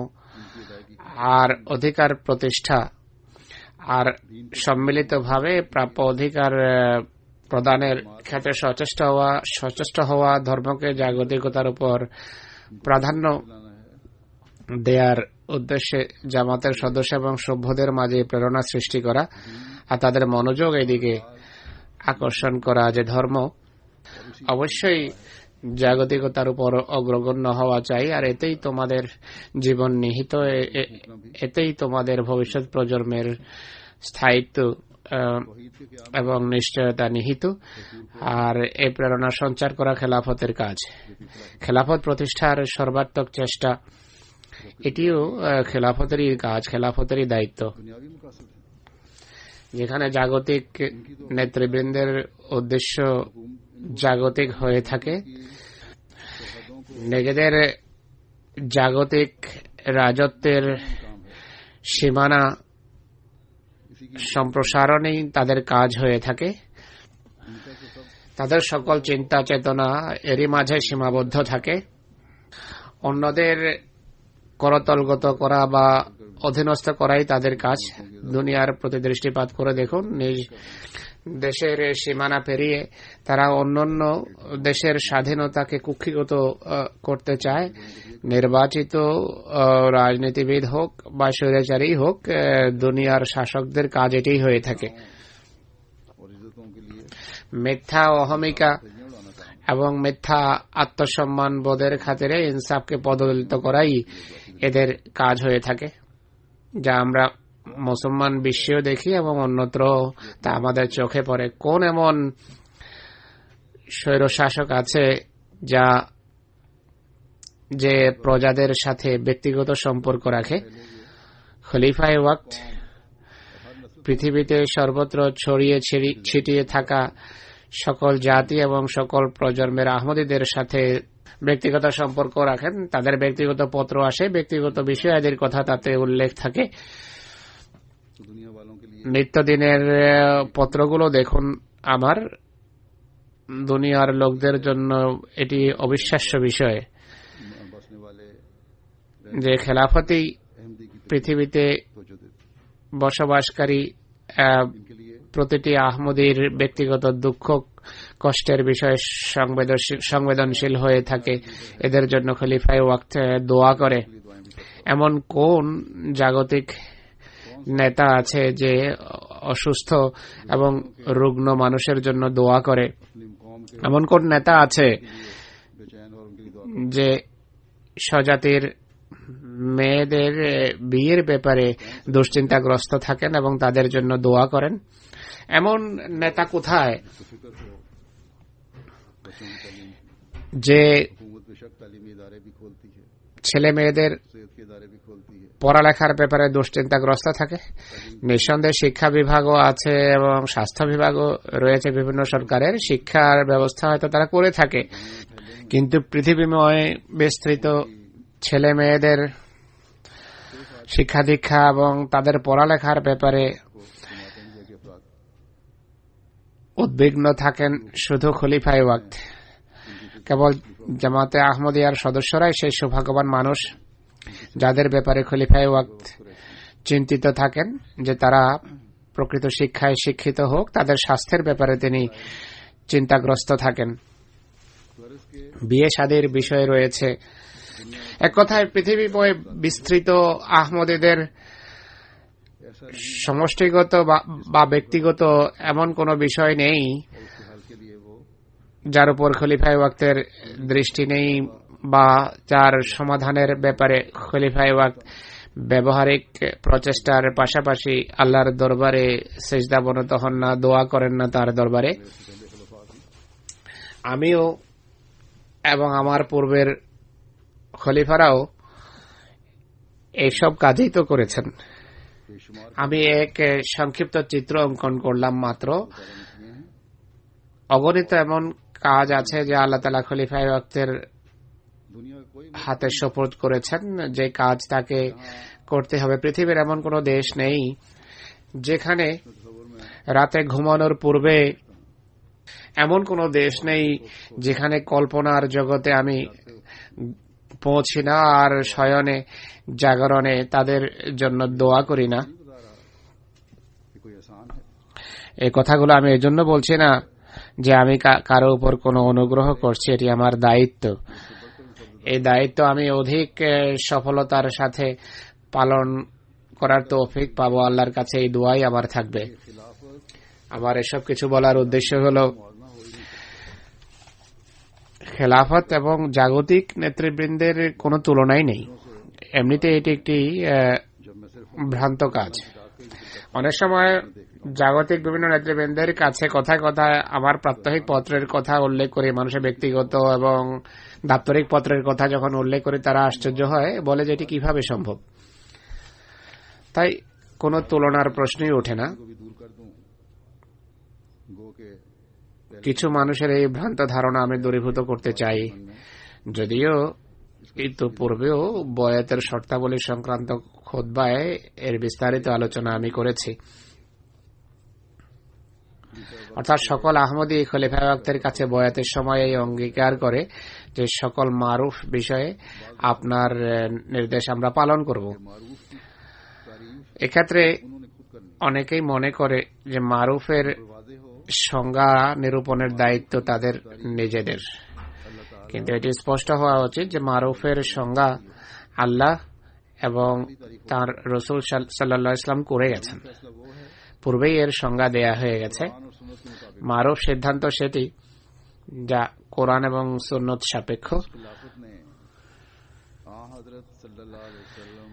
আর অধিকার প্রতিষ্ঠা আর সম্মিলিতভাবে প্রাপ্য অধিকার প্রদানের ক্ষেত্রে সচেষ্ট হওয়া, ধর্মকে জাগতিকতার উপর প্রাধান্য দেয়ার উদ্দেশ্যে জামাতের সদস্য এবং সভ্যদের মাঝে প্রেরণা সৃষ্টি করা আর তাদের মনোযোগ এদিকে আকর্ষণ করা যে ধর্ম অবশ্যই জাগতিকতার উপর অগ্রগণ্য হওয়া চাই, আর এতেই তোমাদের জীবন নিহিত, এতেই তোমাদের ভবিষ্যৎ প্রজন্মের স্থায়িত্ব এবং নিশ্চয়তা নিহিত। আর এই প্রেরণা সঞ্চার করা খেলাফতের কাজ। খেলাফত প্রতিষ্ঠার সর্বাত্মক চেষ্টা এটিও খেলাফতেরই কাজ, খেলাফতেরই দায়িত্ব। যেখানে জাগতিক নেতৃবৃন্দের উদ্দেশ্য জাগতিক হয়ে থাকে, নিজেদের জাগতিক রাজত্বের সীমানা সম্প্রসারণেই তাদের কাজ হয়ে থাকে, তাদের সকল চিন্তা চেতনা এরই মাঝে সীমাবদ্ধ থাকে। অন্যদের করতলগত করা বা অধীনস্থ করাই তাদের কাজ। দুনিয়ার প্রতি দৃষ্টিপাত করে দেখুন, নিজ দেশের সীমানা পেরিয়ে তারা অন্যান্য দেশের স্বাধীনতাকে কুক্ষিগত করতে চায়। নির্বাচিত রাজনীতিবিদ হোক বা স্বৈরাচারী হোক, দুনিয়ার শাসকদের কাজ এটাই হয়ে থাকে। মিথ্যা অহমিকা এবং মিথ্যা আত্মসম্মান বোধের খাতিরে ইনসাফকে পদদলিত করাই এদের কাজ হয়ে থাকে, যা আমরা মুসলমান বিশ্বেও দেখি এবং অন্যত্র তা আমাদের চোখে পড়ে। কোন এমন স্বৈরশাসক আছে যে প্রজাদের সাথে ব্যক্তিগত সম্পর্ক রাখে? খলিফায়ে ওয়াক্ত পৃথিবীতে সর্বত্র ছড়িয়ে ছিটিয়ে থাকা সকল জাতি এবং সকল প্রজন্মের আহমদীদের সাথে ব্যক্তিগত সম্পর্ক রাখেন। তাদের ব্যক্তিগত পত্র আসে, ব্যক্তিগত বিষয়াদির কথা তাতে উল্লেখ থাকে। নিত্যদিনের পত্রগুলো দেখুন আমার, দুনিয়ার লোকদের জন্য এটি অবিশ্বাস্য বিষয় बसने वाले যে খেলাফতই अहमदी की পৃথিবীতে तवज्जो देते বসবাসকারী इनके लिए প্রতিটি আহমদীর ব্যক্তিগত দুঃখ কষ্টের বিষয়ে সংবেদনশীল হয়ে থাকে। এদের জন্য খলিফায়ে ওয়াক্ত দোয়া করে। दुआएं भी करते এমন কোন জাগতিক নেতা আছে যে অসুস্থ এবং রুগ্ন মানুষের জন্য দোয়া করে? मुस्लिम कौम के এমন কোন নেতা আছে बेचैन और उनके लिए दुआ যে স্বজাতির মেয়েদের বিয়ের ব্যাপারে দুশ্চিন্তাগ্রস্ত থাকেন এবং তাদের জন্য দোয়া করেন? এমন নেতা কোথায় तो फिक्र हो बच्चों की तालीम যে हुकूमत बेशक तालीमी इदारे भी खोलती है, ছেলে মেয়েদের सेहत के इदारे भी खोलती है, পড়ালেখার ব্যাপারে দুশ্চিন্তাগ্রস্ত থাকে? নিঃসন্দেহে শিক্ষা বিভাগও আছে এবং স্বাস্থ্য বিভাগও রয়েছে বিভিন্ন সরকারের। শিক্ষার ব্যবস্থা হয়তো তারা করে থাকে, কিন্তু পৃথিবীময় বিস্তৃত ছেলে মেয়েদের শিক্ষা দীক্ষা এবং তাদের পড়ালেখার ব্যাপারে जमात अहमदिया के अफराद উদ্বিগ্ন থাকেন শুধু খলিফায়ে ওয়াক্ত। কেবল জামাতে আহমদিয়ার সদস্যরাই সেই সৌভাগ্যবান মানুষ যাদের ব্যাপারে খলিফায়ে ওয়াক্ত চিন্তিত থাকেন যে তারা প্রকৃত শিক্ষায় শিক্ষিত হোক। তাদের স্বাস্থ্যের ব্যাপারে তিনি চিন্তাগ্রস্ত থাকেন। गरज के বিয়ে শাদীর বিষয় রয়েছে। এক কথায় পৃথিবীময় বিস্তৃত আহমদীদের ऐसा সমষ্টিগত বা ব্যক্তিগত এমন কোনো বিষয় নেই और उसके हाल के लिए वो যার উপর খলিফায়ে ওয়াক্তের দৃষ্টি নেই বা যার সমাধানের ব্যাপারে খলিফায়ে ওয়াক্ত ব্যবহারিক প্রচেষ্টার পাশাপাশি আল্লাহর দরবারে সেজদাবনত হন না, দোয়া করেন না তার দরবারে। আমিও এবং আমার পূর্বের খলিফারাও এইসব কাজই তো করেছেন। बेशुमार আমি এক সংক্ষিপ্ত চিত্র অঙ্কন করলাম মাত্র। किए हैं। অগণিত এমন কাজ আছে যে আল্লাহ তাআলা খলিফায়ে ওয়াক্তের दुनिया का कोई হাতে সুপুর্দ করেছেন, যে কাজ তাকে করতে হবে। পৃথিবীর এমন কোনো দেশ নেই যেখানে तस्वुर में রাতে ঘুমানোর পূর্বে, এমন কোনো দেশ নেই যেখানে কল্পনার জগতে আমি পৌঁছি না আর শয়নে জাগরণে তাদের জন্য দোয়া করি না। नहीं बता रहा कि कोई आसान है, এই কথাগুলো আমি এই জন্য বলছি না যে আমি কারো উপর কোনো অনুগ্রহ করছি, এটি আমার দায়িত্ব। এই দায়িত্ব আমি অধিক সফলতার সাথে পালন করার তৌফিক পাবো আল্লাহর কাছে, এই দোয়াই আমার থাকবে। खिलाफत আমার এসব কিছু বলার উদ্দেশ্য হলো मुआवजा हो ही नहीं सकता। খেলাফত এবং জাগতিক নেতৃবৃন্দের কোনো তুলনাই নেই। এমনিতে এটি একটি जब मैं सिर्फ ভ্রান্ত কাজ। किताब के जिक्र অনেক সময় জাগতিক বিভিন্ন নেতৃবৃন্দের কাছে কথায় কথায় আমার প্রাত্যহিক পত্রের কথা উল্লেখ করি, মানুষের ব্যক্তিগত এবং দাপ্তরিক পত্রের কথা যখন উল্লেখ করি তারা আশ্চর্য হয়, বলে যে এটি কিভাবে সম্ভব। তাই কোনো তুলনার প্রশ্নই ওঠে না। को भी दूर कर दूं, गो के কিছু মানুষের এই ভ্রান্ত ধারণা আমি দূরীভূত করতে চাই। যদিও ইতিপূর্বেও বয়াতের শর্তাবলী সংক্রান্ত খুতবায় এর বিস্তারিত আলোচনা আমি করেছি। অর্থাৎ সকল আহমদী খলিফায়ে ওয়াক্তের কাছে বয়াতের সময় এই অঙ্গীকার করে যে সকল মারুফ বিষয়ে আপনার নির্দেশ আমরা পালন করব। मारूफ की तारीफ এক্ষেত্রে उन्होंने खुद करनी অনেকেই মনে করে যে মারুফের है। वादे हो সংজ্ঞা নিরূপণের দায়িত্ব তাদের নিজেদের, अल्लाह ताला কিন্তু এটি স্পষ্ট হওয়া উচিত যে মারুফের সংজ্ঞা আল্লাহ এবং তার রসুল সাল্লাল্লাহু আলাইহি ওয়াসাল্লাম করে গেছেন। फैसला वो है পূর্বেই এর সংজ্ঞা দেয়া হয়ে গেছে। कुरान और सुन्नत के मुताबिक মারুফ সিদ্ধান্ত সেটি যা কোরআন এবং সুন্নত সাপেক্ষ। खिलाफत ने हजरत सल्लल्लाहु अलैहि वसल्लम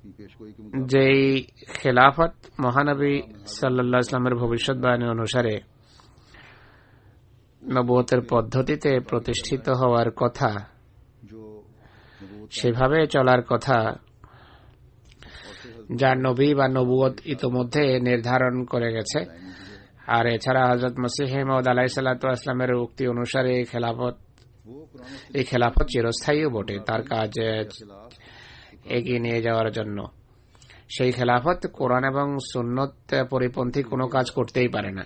की पेशगोई के मुताबिक যেই খেলাফত মহানবী সাল্লাল্লাহু আলাইহি ওয়াসাল্লামের ভবিষ্যৎবাণী অনুসারে নবুয়তের পদ্ধতিতে প্রতিষ্ঠিত হওয়ার কথা, जो नबूवत সেভাবে চলার কথা, যা নবী বা নবুয়ত ইতোমধ্যে নির্ধারণ করে গেছে। আর এছাড়া হযরত মসিহ মাউদ আলাইহিস সালাতু ওয়াস সালামের উক্তি অনুসারে এই খেলাফত চিরস্থায়ীও বটে। তার কাজ এগিয়ে নিয়ে যাওয়ার জন্য সেই খেলাফত কোরআন এবং সুন্নত পরিপন্থী কোনো কাজ করতেই পারে না।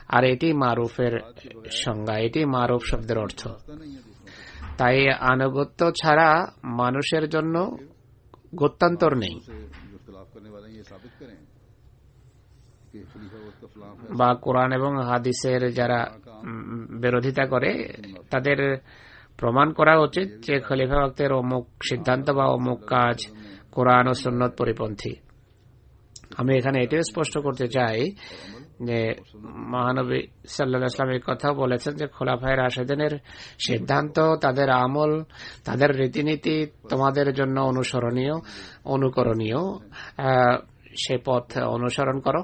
আর এটি মারুফের সংজ্ঞা, এটি মারুফ শব্দের অর্থ। তাই আনুগত্য ছাড়া মানুষের জন্য গত্যান্তর নেই, বা কোরআন এবং হাদিসের যারা বিরোধিতা করে তাদের প্রমাণ করা উচিত যে খলিফা ওয়াক্তের অমুক সিদ্ধান্ত বা অমুক কাজ কোরআন ও সুন্নত পরিপন্থী। আমি এখানে এটাও স্পষ্ট করতে চাই যে মহানবী সাল্লাল্লাহু আলাইহি ওয়াসাল্লাম এই কথা বলেছেন যে খোলাফায়ে রাশিদিনের সিদ্ধান্ত, তাদের আমল, তাদের রীতিনীতি তোমাদের জন্য অনুসরণীয়, অনুকরণীয়, সে পথ অনুসরণ করো।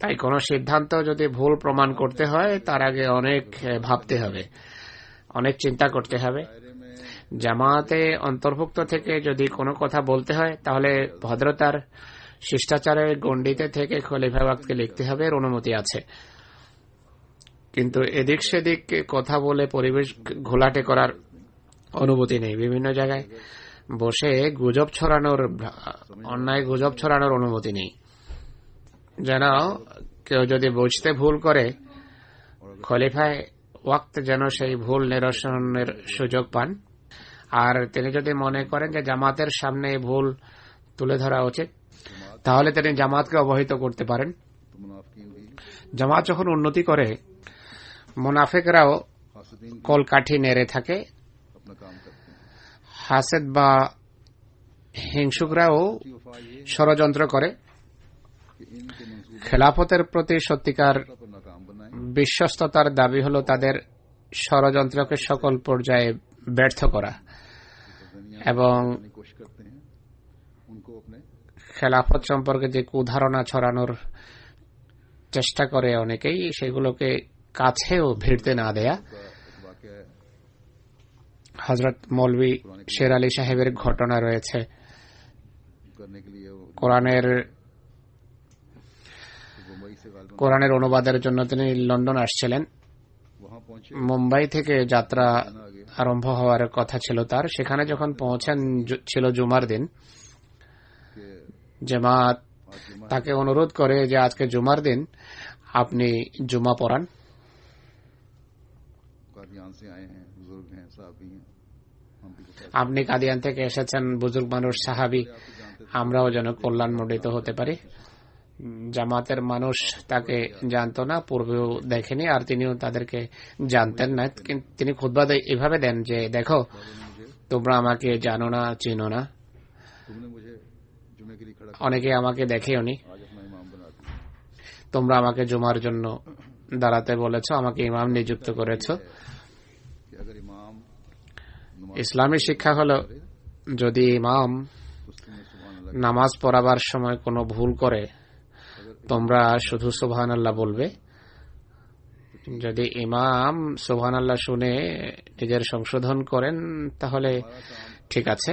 তাই কোন সিদ্ধান্ত যদি ভুল প্রমাণ করতে হয় তার আগে অনেক ভাবতে হবে, অনেক চিন্তা করতে হবে। জামাতে অন্তর্ভুক্ত থেকে যদি কোনো কথা বলতে হয় তাহলে ভদ্রতার, শিষ্টাচারের গণ্ডিতে থেকে খলিফা ওয়াক্তকে লিখতে হবে, এর অনুমতি আছে। কিন্তু এদিক সেদিক কথা বলে পরিবেশ ঘোলাটে করার অনুমতি নেই। বিভিন্ন জায়গায় বসে গুজব ছড়ানোর, অন্যায় গুজব ছড়ানোর অনুমতি নেই। যেন কেউ যদি বুঝতে ভুল করে, খলিফায়ে ওয়াক্ত যেন সেই ভুল নিরসনের সুযোগ পান। আর তিনি যদি মনে করেন যে জামাতের সামনে ভুল তুলে ধরা উচিত, তাহলে তিনি জামাতকে অবহিত করতে পারেন। জামাত যখন উন্নতি করে, মুনাফিকরাও কলকাঠি নেড়ে থাকে, হাসেদ বা হিংসুকরাও ষড়যন্ত্র করে। খেলাফতের প্রতি সত্যিকার বিশ্বস্ততার দাবি হল তাদের ষড়যন্ত্রকে সকল পর্যায়ে ব্যর্থ করা, এবং খেলাফত সম্পর্কে যে কুধারণা ছড়ানোর চেষ্টা করে অনেকেই, সেগুলোকে কাছেও ভিড়তে না দেয়া। হযরত মৌলভী শের আলী সাহেবের ঘটনা রয়েছে। কোরআনের অনুবাদের জন্য তিনি লন্ডন আসছিলেন। মুম্বাই থেকে যাত্রা আরম্ভ হওয়ার কথা ছিল তার। সেখানে যখন পৌঁছেন, ছিল জুমার দিন। জামাত তাকে অনুরোধ করে যে আজকে জুমার দিন, আপনি জুমা পড়ান। আপনি কাদিয়ান থেকে এসেছেন, বুজুর্গ মানুষ, সাহাবী, আমরাও যেন কল্যাণমণ্ডিত হতে পারি। জামাতের মানুষ তাকে জানতো না, পূর্বেও দেখেনি, আর তিনিও তাদেরকে জানতেন না। তিনি খুতবা এভাবে দেন যে, দেখো, তোমরা আমাকে জানো না, চিনো না, অনেকে আমাকে দেখেওনি। তোমরা আমাকে জুমার জন্য দাঁড়াতে বলেছ, আমাকে ইমাম নিযুক্ত করেছ। ইসলামী শিক্ষা হলো, যদি ইমাম নামাজ পড়াবার সময় কোনো ভুল করে, তোমরা শুধু সুবহানাল্লাহ বলবে। যদি ইমাম সুবহানাল্লাহ শুনে নিজের সংশোধন করেন তাহলে ঠিক আছে।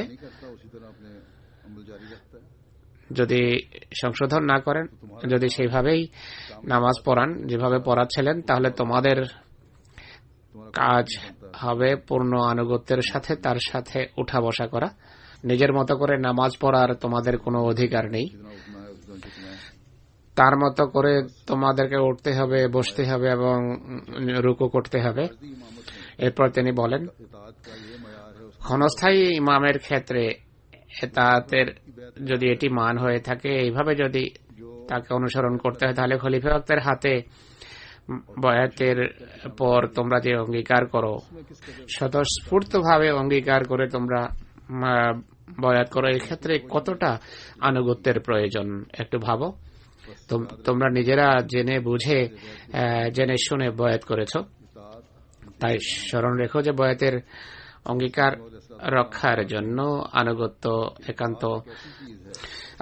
যদি সংশোধন না করেন, যদি সেইভাবেই নামাজ পড়ান যেভাবে পড়াচ্ছিলেন, তাহলে তোমাদের কাজ হবে পূর্ণ আনুগত্যের সাথে তার সাথে উঠা বসা করা। নিজের মতো করে নামাজ পড়ার তোমাদের কোনো অধিকার নেই। তার মতো করে তোমাদেরকে উঠতে হবে, বসতে হবে এবং রুকু করতে হবে। এরপর তিনি বলেন, ক্ষণস্থায়ী ইমামের ক্ষেত্রে এতাতের যদি এটি মান হয়ে থাকে, এইভাবে যদি তাকে অনুসরণ করতে হয়, তাহলে খলিফা ওয়াক্তের হাতে বয়াতের পর তোমরা যে অঙ্গীকার করো, স্বতঃস্ফূর্তভাবে অঙ্গীকার করে তোমরা বয়াত করো, এই ক্ষেত্রে কতটা আনুগত্যের প্রয়োজন একটু ভাবো। তোমরা নিজেরা জেনে বুঝে, জেনে শুনে বয়াত করেছ। তাই স্মরণ রেখো যে বয়াতের অঙ্গীকার রক্ষার জন্য আনুগত্য একান্ত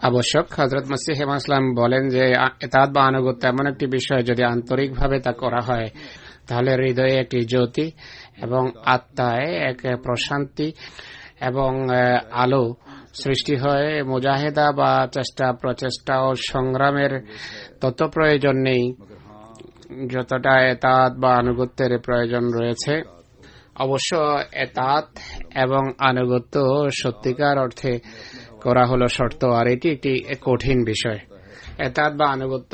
আবশ্যক। হযরত মসিহ মাউঊদ ইসলাম বলেন যে ইতাআত বা আনুগত্য এমন একটি বিষয়, যদি আন্তরিকভাবে তা করা হয় তাহলে হৃদয়ে একটি জ্যোতি এবং আত্মায় এক প্রশান্তি এবং আলো সৃষ্টি হয়। মুজাহিদা বা চেষ্টা, প্রচেষ্টা ও সংগ্রামের তত প্রয়োজন নেই যতটা ইতাআত বা আনুগত্যের প্রয়োজন রয়েছে। অবশ্য ইতাআত এবং আনুগত্য সত্যিকার অর্থে করা হলো শর্ত, আর এটি একটি কঠিন বিষয়। ইতাআত বা আনুগত্য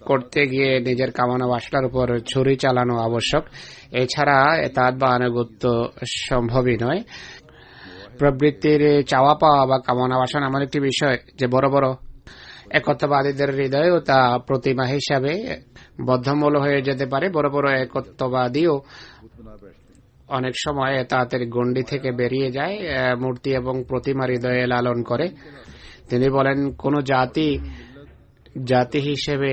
করতে গিয়ে নিজের কামনা বাসনার উপর ছুরি চালানো আবশ্যক, এছাড়া এতাত বা আনুগত্য সম্ভবই নয়। প্রবৃত্তির চাওয়া পাওয়া বা কামনা বাসনা এমন একটি বিষয় যে বড় বড় একত্ববাদীদের হৃদয়েও তা প্রতিমা হিসাবে বদ্ধমূল হয়ে যেতে পারে। বড় বড় একত্ববাদীও অনেক সময় তাদের গণ্ডি থেকে বেরিয়ে যায়, মূর্তি এবং প্রতিমা হৃদয়ে লালন করে। তিনি বলেন, কোন জাতি হিসেবে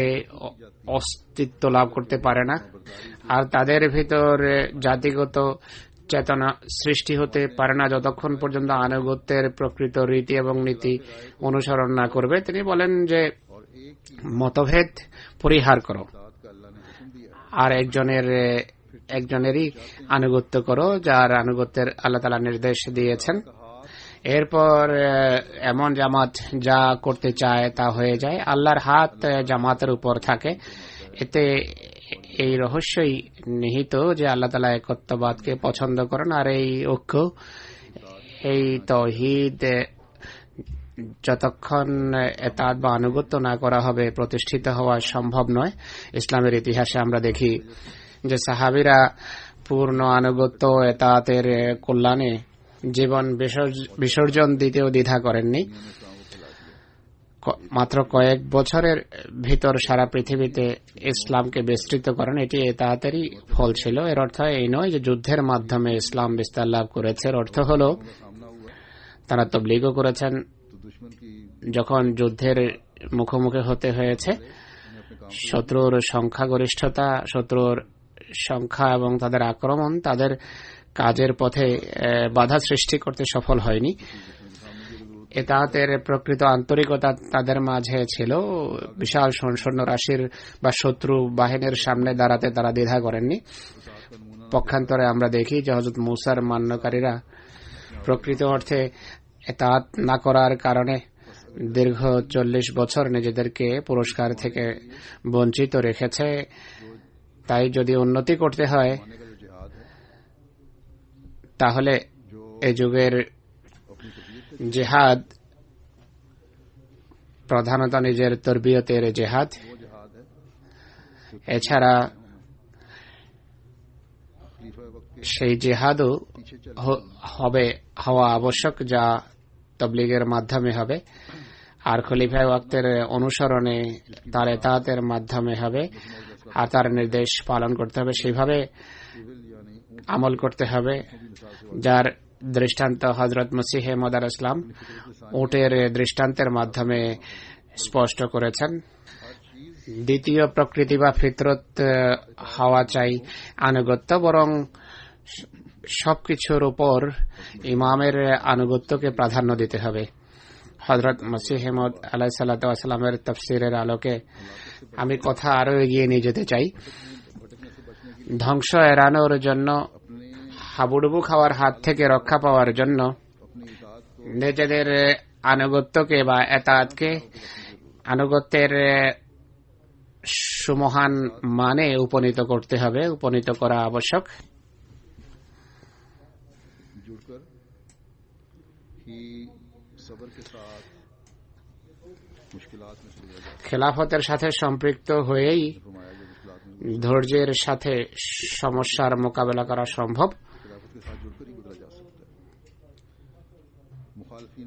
অস্তিত্ব লাভ করতে পারে না, আর তাদের ভিতর জাতিগত চেতনা সৃষ্টি হতে পারে না যতক্ষণ পর্যন্ত আনুগত্যের প্রকৃত রীতি এবং নীতি অনুসরণ না করবে। তিনি বলেন যে মতভেদ পরিহার করো আর একজনেরই আনুগত্য করো, যার আনুগত্যের আল্লাহ তাআলা নির্দেশ দিয়েছেন। এরপর এমন জামাত যা করতে চায় তা হয়ে যায়। আল্লাহর হাত জামাতের উপর থাকে। এতে এই রহস্যই নিহিত যে আল্লাহ তাআলা একত্ববাদকে পছন্দ করেন, আর এই ঐক্য, এই তাওহীদ যতক্ষণ এতাত বা আনুগত্য না করা হবে প্রতিষ্ঠিত হওয়া সম্ভব নয়। ইসলামের ইতিহাসে আমরা দেখি যে সাহাবীরা পূর্ণ আনুগত্য এতাতের কল্যাণে জীবন বিসর্জন দিতেও দ্বিধা করেননি। মাত্র কয়েক বছরের ভিতর সারা পৃথিবীতে ইসলামকে বিস্তৃত করেন। এটি এতাতেরই ফল ছিল। এর অর্থ এই নয় যে যুদ্ধের মাধ্যমে ইসলাম বিস্তার লাভ করেছে। এর অর্থ হল তারা তাবলীগও করেছেন। যখন যুদ্ধের মুখোমুখি হতে হয়েছে, শত্রুর সংখ্যাগরিষ্ঠতা, শত্রুর সংখ্যা এবং তাদের আক্রমণ তাদের কাজের পথে বাধা সৃষ্টি করতে সফল হয়নি। এতাতের প্রকৃত আন্তরিকতা তাদের মাঝে ছিল। বিশাল সৈন্য রাশির বা শত্রু বাহিনীর সামনে দাঁড়াতে তারা দ্বিধা করেননি। পক্ষান্তরে আমরা দেখি যে হযরত মূসার মান্যকারীরা প্রকৃত অর্থে এতাত না করার কারণে দীর্ঘ 40 বছর নিজেদেরকে পুরস্কার থেকে বঞ্চিত রেখেছে। তাই যদি উন্নতি করতে হয় তাহলে এই যুগের জিহাদ প্রধানত নিজের তরবিয়তের জিহাদ, এছাড়া সেই জিহাদও হওয়া আবশ্যক যা তাবলীগের মাধ্যমে হবে, আর খলিফায়ে ওয়াক্তের অনুসরণে তার এতাতের মাধ্যমে হবে, আর তার নির্দেশ পালন করতে হবে, সেইভাবে আমল করতে হবে যার দৃষ্টান্ত হযরত মসিহ মাউদ আলাইহিস সালাম উটের দৃষ্টান্তের মাধ্যমে স্পষ্ট করেছেন। দ্বিতীয় প্রকৃতি বা ফিতরত হওয়া চাই আনুগত্য, বরং সবকিছুর উপর ইমামের আনুগত্যকে প্রাধান্য দিতে হবে। হযরত মসিহ মাউদ আলাইহিস সালামের তাফসীরের আলোকে আমি কথা আরো এগিয়ে নিয়ে যেতে চাই। ধ্বংস এড়ানোর জন্য, হাবুডুবু খাওয়ার হাত থেকে রক্ষা পাওয়ার জন্য নিজেদের আনুগত্যকে বা এতাতকে আনুগত্যের সুমহান মানে উপনীত করতে হবে, উপনীত করা আবশ্যক। খেলাফতের সাথে সম্পৃক্ত হয়েই ধৈর্যের সাথে সমস্যার মোকাবেলা করা সম্ভব।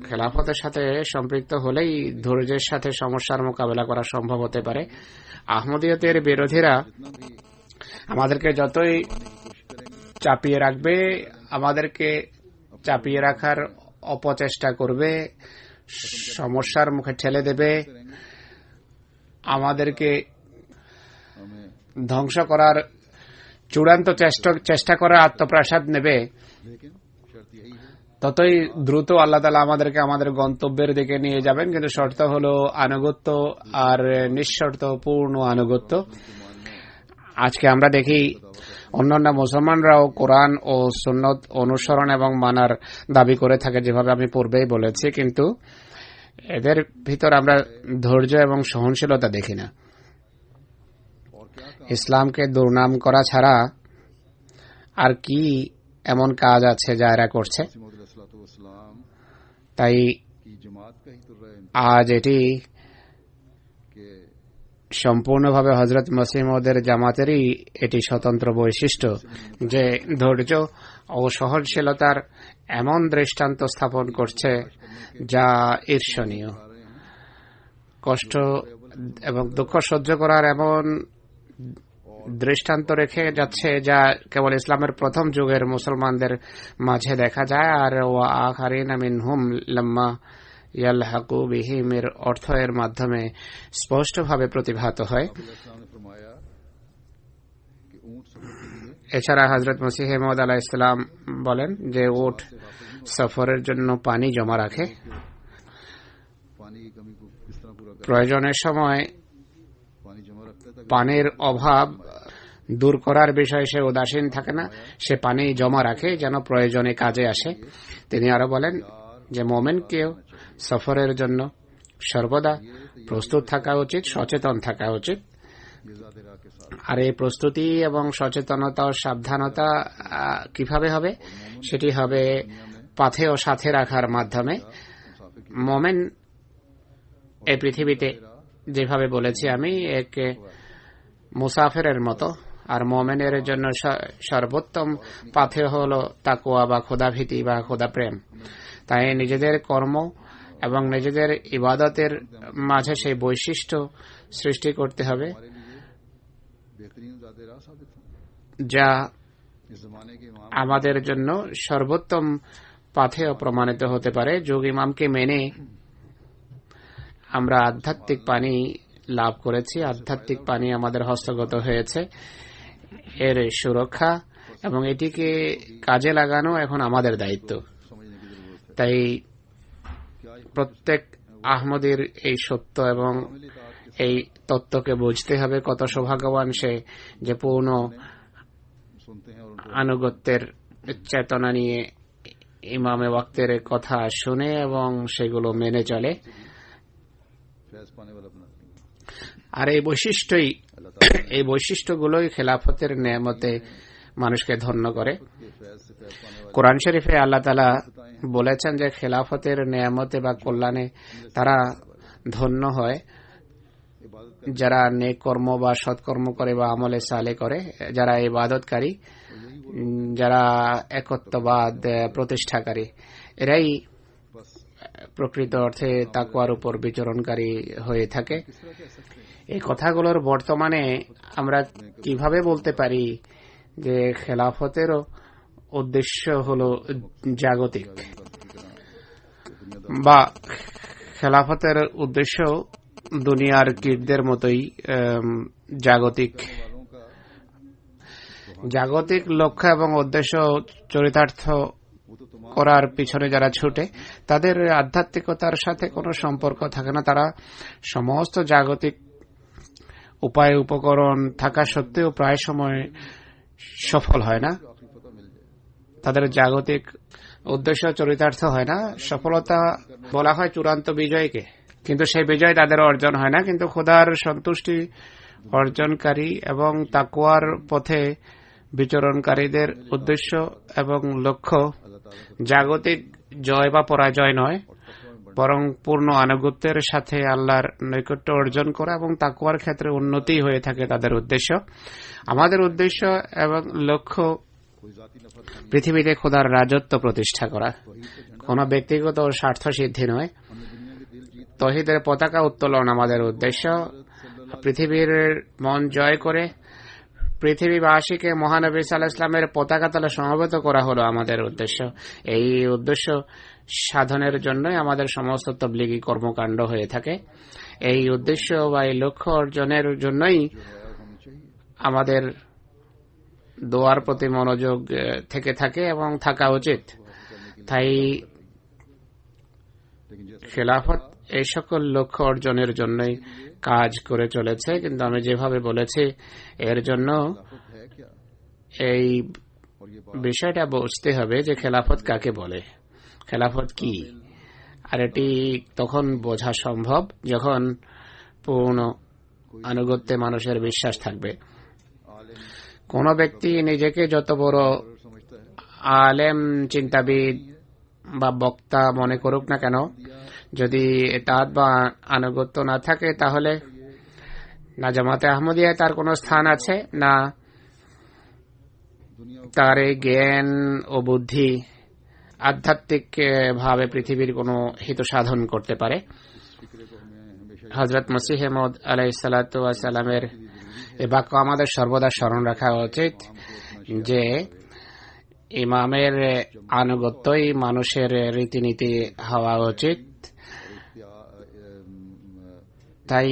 খেলাফতের সাথে সম্পৃক্ত হলেই ধৈর্যের সাথে সমস্যার মোকাবেলা করা সম্ভব হতে পারে। আহমদিয়তের বিরোধীরা আমাদেরকে যতই চাপিয়ে রাখবে, আমাদেরকে চাপিয়ে রাখার অপচেষ্টা করবে, সমস্যার মুখে ঠেলে দেবে, আমাদেরকে ধ্বংস করার চূড়ান্ত চেষ্টা করার আত্মপ্রসাদ নেবে, ততই দ্রুত আল্লাহ তাআলা আমাদেরকে আমাদের গন্তব্যের দিকে নিয়ে যাবেন। কিন্তু শর্ত হলো আনুগত্য, আর নিঃশর্ত পূর্ণ আনুগত্য। আজকে আমরা দেখি অন্যান্য মুসলমানরাও কোরআন ও সুন্নত অনুসরণ এবং মানার দাবি করে থাকে, যেভাবে আমি পূর্বেই বলেছি, কিন্তু এদের ভিতর আমরা ধৈর্য এবং সহনশীলতা দেখি না। ইসলামকে দুর্নাম করা ছাড়া আর কি এমন কাজ আছে যা এরা করছে? তাই আজ এটি সম্পূর্ণভাবে হযরত মসিহ মাউদের জামাতেরই এটি স্বতন্ত্র বৈশিষ্ট্য যে ধৈর্য ও সহনশীলতার এমন দৃষ্টান্ত স্থাপন করছে যা ঈর্ষণীয়। কষ্ট এবং দুঃখ সহ্য করার এমন দৃষ্টান্ত রেখে যাচ্ছে যা কেবল ইসলামের প্রথম যুগের মুসলমানদের মাঝে দেখা যায়। আর ওয়া আখারিনা মিনহুম লাম্মা ইয়ালহাকু বিহিম এর অর্থ এর মাধ্যমে স্পষ্টভাবে প্রতিভাত হয়। এছাড়া হযরত মসিহ মাউদ আলাইহিস সালাম বলেন যে উট সফরের জন্য পানি জমা রাখে, প্রয়োজনের সময় পানির অভাব দূর করার বিষয়ে সে উদাসীন থাকে না, সে পানি জমা রাখে যেন প্রয়োজনে কাজে আসে। তিনি আরো বলেন যে মুমিনকেও সফরের জন্য সর্বদা প্রস্তুত থাকা উচিত, সচেতন থাকা উচিত। আর এই প্রস্তুতি এবং সচেতনতা ও সাবধানতা কিভাবে হবে? সেটি হবে পাথে ও সাথে রাখার মাধ্যমে। মুমিন এই পৃথিবীতে যেভাবে বলেছি আমি এক মুসাফিরের মতো, আর মুমিনের জন্য সর্বোত্তম পাথে হলো তাকওয়া বা খোদাভীতি বা খোদা প্রেম। তাই নিজেদের কর্ম এবং নিজেদের ইবাদতের মাঝে সেই বৈশিষ্ট্য সৃষ্টি করতে হবে যা আমাদের জন্য সর্বোত্তম পাথেয় প্রমাণিত হতে পারে। যোগ ইমামকে মেনে আমরা আধ্যাত্মিক পানি লাভ করেছি, আধ্যাত্মিক পানি আমাদের হস্তগত হয়েছে। এর সুরক্ষা এবং এটিকে কাজে লাগানো এখন আমাদের দায়িত্ব। তাই প্রত্যেক আহমদীর এই সত্য এবং এই তত্ত্বকে বুঝতে হবে কত সৌভাগ্যবান সে যে পূর্ণ আনুগত্যের চেতনা নিয়ে ইমামে ওয়াক্তের কথা শুনে এবং সেগুলো মেনে চলে। আর এই বৈশিষ্ট্যগুলোই খেলাফতের নেয়ামতে মানুষকে ধন্য করে। কোরআন শরীফে আল্লাহ তাআলা বলেছেন যে খেলাফতের নেয়ামতে বা কল্যাণে তারা ধন্য হয় যারা নেক কর্ম বা সৎকর্ম করে বা আমলে সালে করে, যারা ইবাদতকারী, যারা একত্ববাদ প্রতিষ্ঠাকারী, এরাই প্রকৃত অর্থে তাকওয়ার উপর বিচরণকারী হয়ে থাকে। এই কথাগুলোর বর্তমানে আমরা কিভাবে বলতে পারি যে খেলাফতেরও উদ্দেশ্য হলো জাগতিক, বা খেলাফতের উদ্দেশ্য দুনিয়ার কীটদের মতোই জাগতিক লক্ষ্য এবং উদ্দেশ্য চরিতার্থ করার পিছনে যারা ছুটে তাদের আধ্যাত্মিকতার সাথে কোনো সম্পর্ক থাকে না। তারা সমস্ত জাগতিক উপায় উপকরণ থাকা সত্ত্বেও প্রায় সময় সফল হয় না, তাদের জাগতিক উদ্দেশ্য চরিতার্থ হয় না। সফলতা বলা হয় চূড়ান্ত বিজয়কে, কিন্তু সেই বিজয় তাদের অর্জন হয় না। কিন্তু খোদার সন্তুষ্টি অর্জনকারী এবং তাকওয়ার পথে বিচরণকারীদের উদ্দেশ্য এবং লক্ষ্য জাগতিক জয় বা পরাজয় নয়, বরং পূর্ণ আনুগত্যের সাথে আল্লাহর নৈকট্য অর্জন করা এবং তাকওয়ার ক্ষেত্রে উন্নতি হয়ে থাকে তাদের উদ্দেশ্য। আমাদের উদ্দেশ্য এবং লক্ষ্য পৃথিবীতে খোদার রাজত্ব প্রতিষ্ঠা করা, কোন ব্যক্তিগত স্বার্থ সিদ্ধি নয়। তৌহিদের পতাকা উত্তোলন আমাদের উদ্দেশ্য। পৃথিবীর মন জয় করে পৃথিবীবাসীকে মহানবী সাল্লাল্লাহু আলাইহি ওয়াসাল্লামের পতাকা তলে সমবেত করা হলো আমাদের উদ্দেশ্য। এই উদ্দেশ্য সাধনের জন্যই আমাদের সমস্ত তাবলীগী কর্মকাণ্ড হয়ে থাকে। এই উদ্দেশ্য বা এই লক্ষ্য অর্জনের জন্যই আমাদের দোয়ার প্রতি মনোযোগ থেকে থাকে এবং থাকা উচিত। তাই খেলাফত এই সকল লক্ষ্য অর্জনের জন্যই কাজ করে চলেছে। কিন্তু আমি যেভাবে বলেছি এর জন্য এই বিষয়টা বুঝতে হবে যে খেলাফত কাকে বলে, খেলাফত কি। আর এটি তখন বোঝা সম্ভব যখন পূর্ণ আনুগত্যে মানুষের বিশ্বাস থাকবে। কোন ব্যক্তি নিজেকে যত বড় আলেম, চিন্তাবিদ বা বক্তা মনে করুক না কেন, যদি এতাআত বা আনুগত্য না থাকে তাহলে না জামাতে আহমদিয়ায় তার কোনো স্থান আছে, না তার এই জ্ঞান ও বুদ্ধি আধ্যাত্মিক ভাবে পৃথিবীর কোনো হিত সাধন করতে পারে। হযরত মসিহ মউদ আলাইহিসসালাতু ওয়াস সালামের এই বাক্য আমাদের সর্বদা স্মরণ রাখা উচিত যে ইমামের আনুগত্যই মানুষের রীতিনীতি হওয়া উচিত। তাই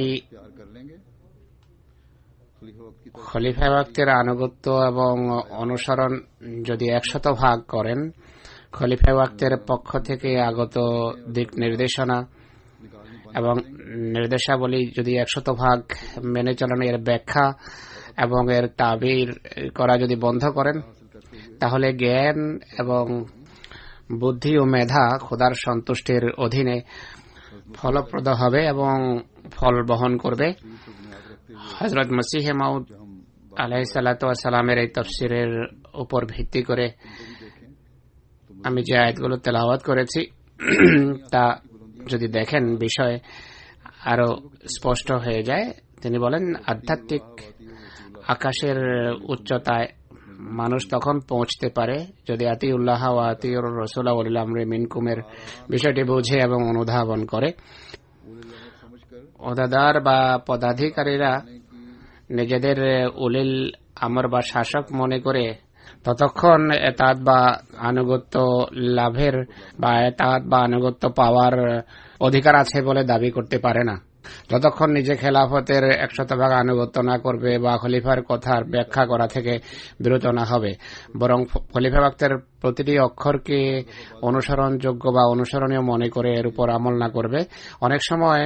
খলিফা ওয়াক্তের আনুগত্য এবং অনুসরণ যদি 100% করেন, খলিফা ওয়াক্তের পক্ষ থেকে আগত দিক নির্দেশনা এবং নির্দেশাবলী যদি 100% মেনে চলেন, এর ব্যাখ্যা এবং এর তাবির করা যদি বন্ধ করেন, তাহলে জ্ঞান এবং বুদ্ধি ও মেধা খোদার সন্তুষ্টির অধীনে ফলপ্রদ হবে এবং ফল বহন করবে। হযরত মসিহ মাউদ আলাইহিসসালাতু ওয়াস সালামের এই তাফসীরের উপর ভিত্তি করে আমি যে আয়াতগুলো তেলাওয়াত করেছি তা যদি দেখেন বিষয় আরো স্পষ্ট হয়ে যায়। তিনি বলেন, আধ্যাত্মিক আকাশের উচ্চতায় মানুষ তখন পৌঁছতে পারে যদি আতিউল্লাহ ওয়া আতিউর রাসূল ওয়া উলিল আমরি মিনকুমের বিষয়টি বুঝে এবং অনুধাবন করে। ওহদাদার বা পদাধিকারীরা নিজেদের উলিল আমর বা শাসক মনে করে ততক্ষণ এতাত বা আনুগত্য লাভের বা এতাত বা আনুগত্য পাওয়ার অধিকার আছে বলে দাবি করতে পারে না, যতক্ষণ নিজে খেলাফতের 100% আনুগত্য না করবে বা খলিফার কথার ব্যাখ্যা করা থেকে বিরত না হবে, বরং খলিফা ওয়াক্তের প্রতিটি অক্ষরকে অনুসরণযোগ্য বা অনুসরণীয় মনে করে এর উপর আমল না করবে। অনেক সময়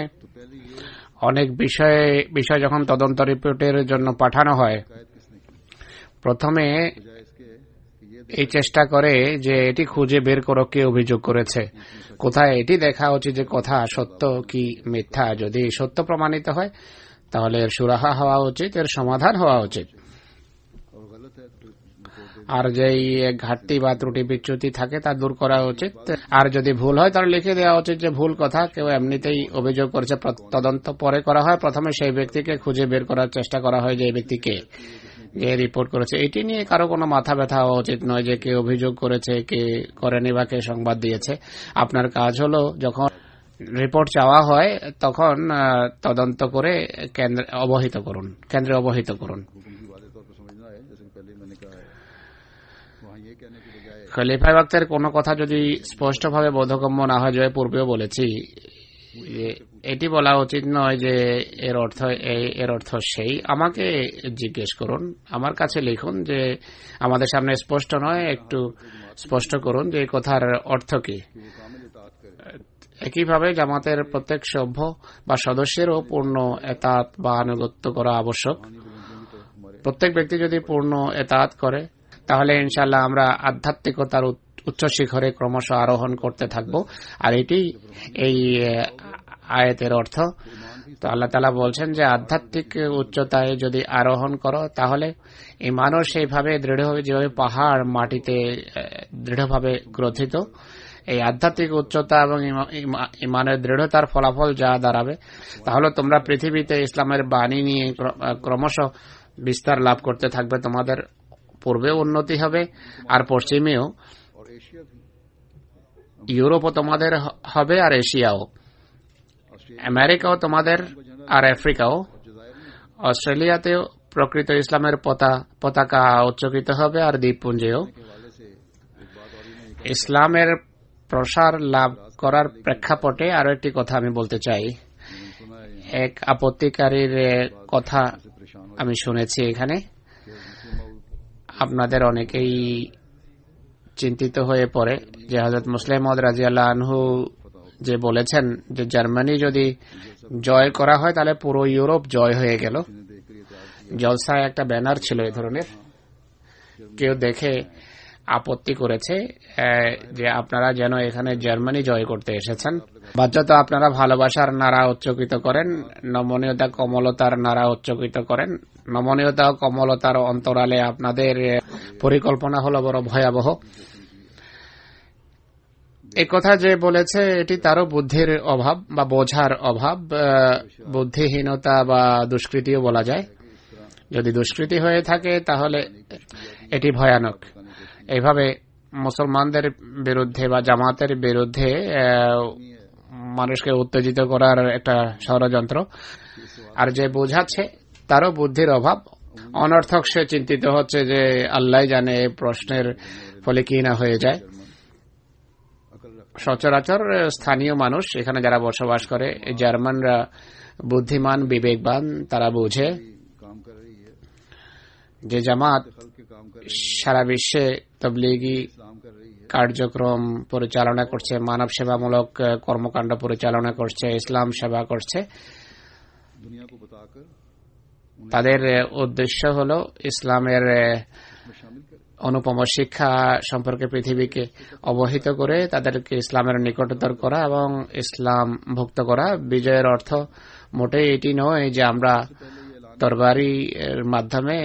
অনেক বিষয় যখন তদন্ত রিপোর্টের জন্য পাঠানো হয়, প্রথমে এই চেষ্টা করে যে এটি খুঁজে বের করো কে অভিযোগ করেছে, কোথায় এটি দেখা উচিত যে কথা সত্য কি মিথ্যা। যদি সত্য প্রমাণিত হয় তাহলে এর সুরাহা হওয়া উচিত, এর সমাধান হওয়া উচিত। আর যেই ঘাটতি বা ত্রুটি বিচ্যুতি থাকে তা দূর করা উচিত। আর যদি ভুল হয় তাহলে লিখে দেওয়া উচিত যে ভুল কথা, কেউ এমনিতেই অভিযোগ করেছে, তদন্ত পরে করা হয়, প্রথমে সেই ব্যক্তিকে খুঁজে বের করার চেষ্টা করা হয় যে এই ব্যক্তিকে যে রিপোর্ট করেছে। এটি নিয়ে কারো কোনো মাথা ব্যথা হওয়া উচিত নয় যে কে অভিযোগ করেছে, কে করেনি বা কে সংবাদ দিয়েছে। আপনার কাজ হলো যখন রিপোর্ট চাওয়া হয় তখন তদন্ত করে কেন্দ্রে অবহিত করুন। খলিফা ওয়াক্তের কোন কথা যদি স্পষ্টভাবে বোধগম্য না হয়, যে পূর্বেও বলেছি, এটি বলা উচিত নয় যে এর অর্থ সেই। আমাকে জিজ্ঞেস করুন, আমার কাছে লিখুন যে আমাদের সামনে স্পষ্ট নয়, একটু স্পষ্ট করুন যে এই কথার অর্থ কি। একইভাবে জামাতের প্রত্যেক সভ্য বা সদস্যেরও পূর্ণ এতাত বা আনুগত্য করা আবশ্যক। প্রত্যেক ব্যক্তি যদি পূর্ণ এতাত করে তাহলে ইনশাআল্লাহ আমরা আধ্যাত্মিকতার উচ্চ শিখরে ক্রমশ আরোহণ করতে থাকব। আর এটি এই আয়াতের অর্থ। তো আল্লাহ তাআলা বলছেন যে আধ্যাত্মিক উচ্চতায় যদি আরোহণ করো তাহলে ইমানও সেইভাবে দৃঢ় হবে যেভাবে পাহাড় মাটিতে দৃঢ়ভাবে গ্রথিত। এই আধ্যাত্মিক উচ্চতা এবং ইমানের দৃঢ়তার ফলাফল যা দাঁড়াবে তাহলে তোমরা পৃথিবীতে ইসলামের বাণী নিয়ে ক্রমশ বিস্তার লাভ করতে থাকবে। তোমাদের পূর্বেও উন্নতি হবে আর পশ্চিমেও, ইউরোপও তোমাদের হবে আর এশিয়াও, আমেরিকাও তোমাদের আর আফ্রিকাও, অস্ট্রেলিয়াতেও প্রকৃত ইসলামের পতাকা উচ্চকিত হবে আর দ্বীপপুঞ্জেও। ইসলামের প্রসার লাভ করার প্রেক্ষাপটে আরো একটি কথা আমি বলতে চাই। এক আপত্তিকারীর কথা আমি শুনেছি এখানে। আপনাদের অনেকেই চিন্তিত হয়ে পড়ে যে হযরত মুসলিম মাউদ রাদিয়াল্লাহু আনহু যে বলেছেন যে জার্মানি যদি জয় করা হয় তাহলে পুরো ইউরোপ জয় হয়ে গেল। জলসায় একটা ব্যানার ছিল এই ধরনের। কেউ দেখে আপত্তি করেছে যে আপনারা যেন এখানে জার্মানি জয় করতে এসেছেন। বাহ্যত আপনারা ভালোবাসার নারা উচ্চকিত করেন, নমনীয়তা কমলতার নারা উচ্চকিত করেন। নমনীয়তা ও কমলতার অন্তরালে আপনাদের পরিকল্পনা হলো বড় ভয়াবহ। এই কথা যে বলেছে এটি তারও বুদ্ধির অভাব বা বোঝার অভাব, বুদ্ধিহীনতা বা দুষ্কৃতিও বলা যায়। যদি দুষ্কৃতি হয়ে থাকে তাহলে এটি ভয়ানক। এইভাবে মুসলমানদের বিরুদ্ধে বা জামাতের বিরুদ্ধে মানুষকে উত্তেজিত করার একটা ষড়যন্ত্র। আর যে বোঝাচ্ছে তারও বুদ্ধির অভাব, অনর্থক সে চিন্তিত হচ্ছে যে আল্লাহ জানে প্রশ্নের ফলে কি না হয়ে যায়। সচরাচর স্থানীয় মানুষ এখানে যারা বসবাস করে, জার্মানরা বুদ্ধিমান বিবেকবান, তারা বোঝে যে জামাত সারা বিশ্বে তবলিগি কার্যক্রম পরিচালনা করছে, মানব সেবামূলক কর্মকাণ্ড পরিচালনা করছে, ইসলাম সেবা করছে। তাদের উদ্দেশ্য হল ইসলামের অনুপম শিক্ষা সম্পর্কে পৃথিবীকে অবহিত করে তাদেরকে ইসলামের নিকটতর করা এবং ইসলাম ভুক্ত করা। বিজয়ের অর্থ মোটেই এটি নয় যে আমরা তরবারির মাধ্যমে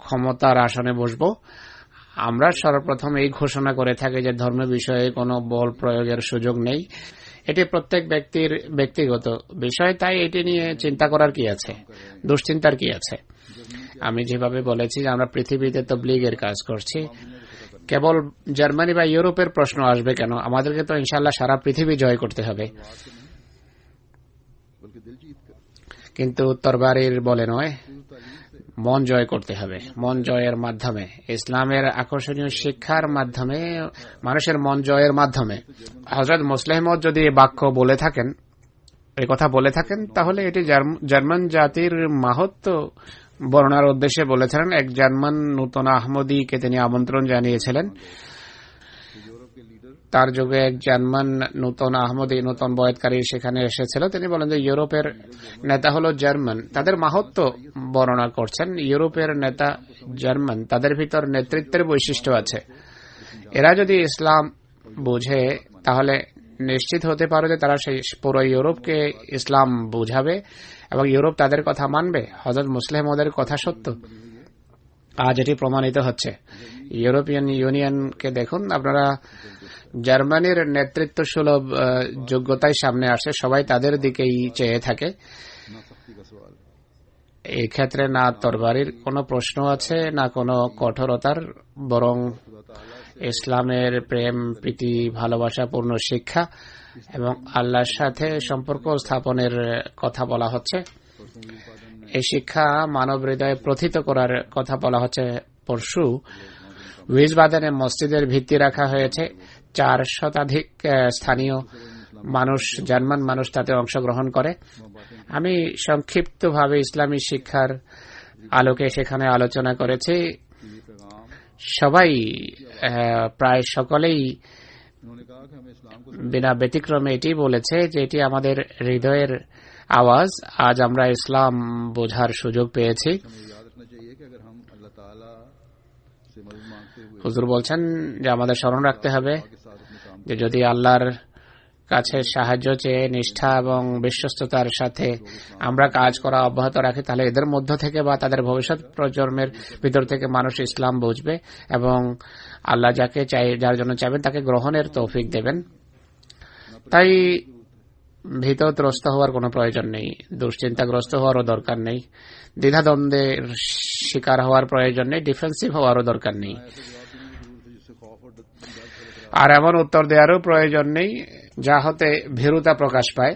ক্ষমতার আসনে বসব। আমরা সর্বপ্রথম এই ঘোষণা করে থাকি যে ধর্মের বিষয়ে কোনো বল প্রয়োগের সুযোগ নেই। এটি প্রত্যেক ব্যক্তির ব্যক্তিগত বিষয়, তাই এটি নিয়ে চিন্তা করার কি আছে, দুশ্চিন্তার কি আছে। আমি যেভাবে বলেছি যে আমরা পৃথিবীতে তবলিগের কাজ করছি, কেবল জার্মানি বা ইউরোপের প্রশ্ন আসবে কেন? আমাদেরকে তো ইনশাআল্লাহ সারা পৃথিবী জয় করতে হবে, কিন্তু তরবারির বলে নয়, মন জয় করতে হবে। মন জয়ের মাধ্যমে, ইসলামের আকর্ষণীয় শিক্ষার মাধ্যমে, মানুষের মন জয়ের মাধ্যমে। হযরত মুসলিম মওউদ যদি এই বাক্য বলে থাকেন, এই কথা বলে থাকেন, তাহলে এটি জার্মান জাতির মাহাত্ম্য বর্ণনার উদ্দেশ্যে বলেছিলেন। এক জার্মান নূতন আহমদীকে তিনি আমন্ত্রণ জানিয়েছিলেন। তার যুগে এক জার্মান নূতন আহমদী, নূতন বয়াতকারী সেখানে এসেছিল। তিনি বলেন যে ইউরোপের নেতা হলো জার্মান, তাদের মাহাত্ম্য বর্ণনা করছেন। ইউরোপের নেতা জার্মান, তাদের ভিতর নেতৃত্বের বৈশিষ্ট্য আছে। এরা যদি ইসলাম বুঝে তাহলে নিশ্চিত হতে পারে যে তারা সেই পুরো ইউরোপকে ইসলাম বুঝাবে এবং ইউরোপ তাদের কথা মানবে। হযরত মুসলিম ওদের কথা সত্য, আজ এটি প্রমাণিত হচ্ছে। ইউরোপিয়ান ইউনিয়নকে দেখুন আপনারা, জার্মানির নেতৃত্ব সুলভ যোগ্যতায় সামনে আসে, সবাই তাদের দিকেই চেয়ে থাকে। এই ক্ষেত্রে না তরবারির কোনো প্রশ্ন আছে, না কোনো কঠোরতার, বরং ইসলামের প্রেম, প্রীতি, ভালোবাসাপূর্ণ শিক্ষা এবং আল্লাহর সাথে সম্পর্ক স্থাপনের কথা বলা হচ্ছে। এই শিক্ষা মানব হৃদয়ে প্রথিত করার কথা বলা হচ্ছে। পরশু উইজবাদেনে মসজিদের ভিত্তি রাখা হয়েছে। 4 শতাধিক স্থানীয় মানুষ, জার্মান মানুষ তাতে অংশগ্রহণ করে। আমি সংক্ষিপ্তভাবে ইসলামী শিক্ষার আলোকে সেখানে আলোচনা করেছি। সবাই, প্রায় সকলেই বিনা ব্যতিক্রমে এটি বলেছে যে এটি আমাদের হৃদয়ের আওয়াজ। আজ আমরা ইসলাম বোঝার সুযোগ পেয়েছি। হুজুর বলছেন যে আমাদের স্মরণ রাখতে হবে যে যদি আল্লাহর কাছে সাহায্য চেয়ে নিষ্ঠা এবং বিশ্বস্ততার সাথে আমরা কাজ করা অব্যাহত রাখি, তাহলে এদের মধ্য থেকে বা তাদের ভবিষ্যৎ প্রজন্মের ভিতর থেকে মানুষ ইসলাম বুঝবে এবং আল্লাহ যাকে চাই, যার জন্য চাইবেন তাকে গ্রহণের তৌফিক দেবেন। তাই ভীতত্রস্ত হওয়ার কোনো প্রয়োজন নেই, দুশ্চিন্তাগ্রস্ত হওয়ারও দরকার নেই, দ্বিধাদ্বন্দ্বের শিকার হওয়ার প্রয়োজন নেই, ডিফেন্সিভ হওয়ারও দরকার নেই, আর এমন উত্তর দেওয়ারও প্রয়োজন নেই যা হতে ভীরুতা প্রকাশ পায়।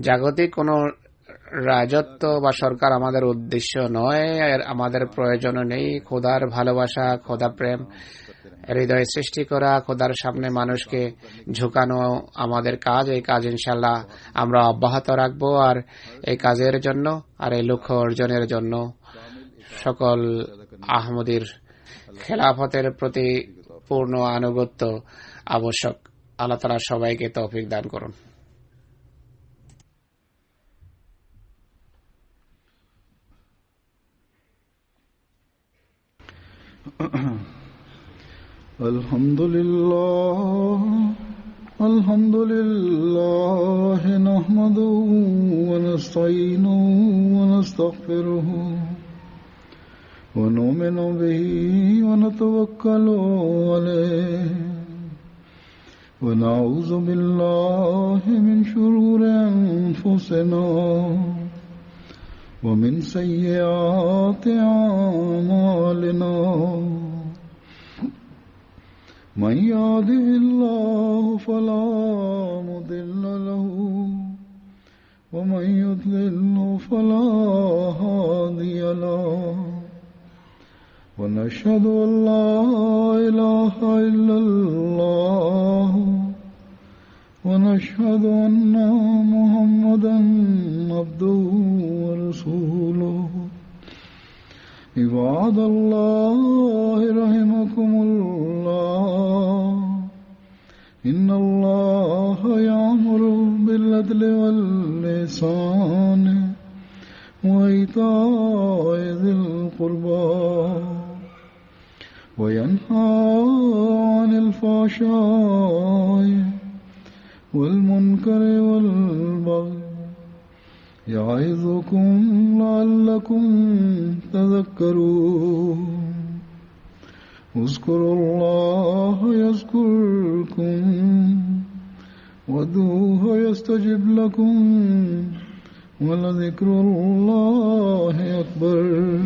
জাগতিক কোন রাজত্ব বা সরকার আমাদের উদ্দেশ্য নয়, আমাদের প্রয়োজনও নেই। খোদার ভালোবাসা, খোদা প্রেম হৃদয় সৃষ্টি করা, খোদার সামনে মানুষকে ঝুঁকানো আমাদের কাজ। এই কাজ ইনশাল্লাহ আমরা অব্যাহত রাখবো। আর এই কাজের জন্য আর এই লক্ষ্য অর্জনের জন্য সকল আহমদীর খেলাফতের প্রতি পূর্ণ আনুগত্য আবশ্যক। আল্লাহ তাআলা সবাইকে তৌফিক দান করুন। আলহামদুলিল্লাহ নাহমাদুহু ওয়া নাস্তাঈনুহু ওয়া নাস্তাগফিরুহু ونؤمن به ونتوكل عليه ونعوذ بالله من شرور أنفسنا ومن سيئات أعمالنا من يهده الله فلا مضل له ومن يضلل فلا هادي له ونشهد أن لا إله إلا الله ونشهد أن محمدا عبده ورسوله عباد الله رحمكم الله إن الله يأمر بالعدل والإحسان وإيتاء ذي القربى وينهى عن الفحشاء والمنكر والبغي يعظكم لعلكم تذكرون اذكروا الله يذكركم وادعوه يستجب لكم ولذكر الله أكبر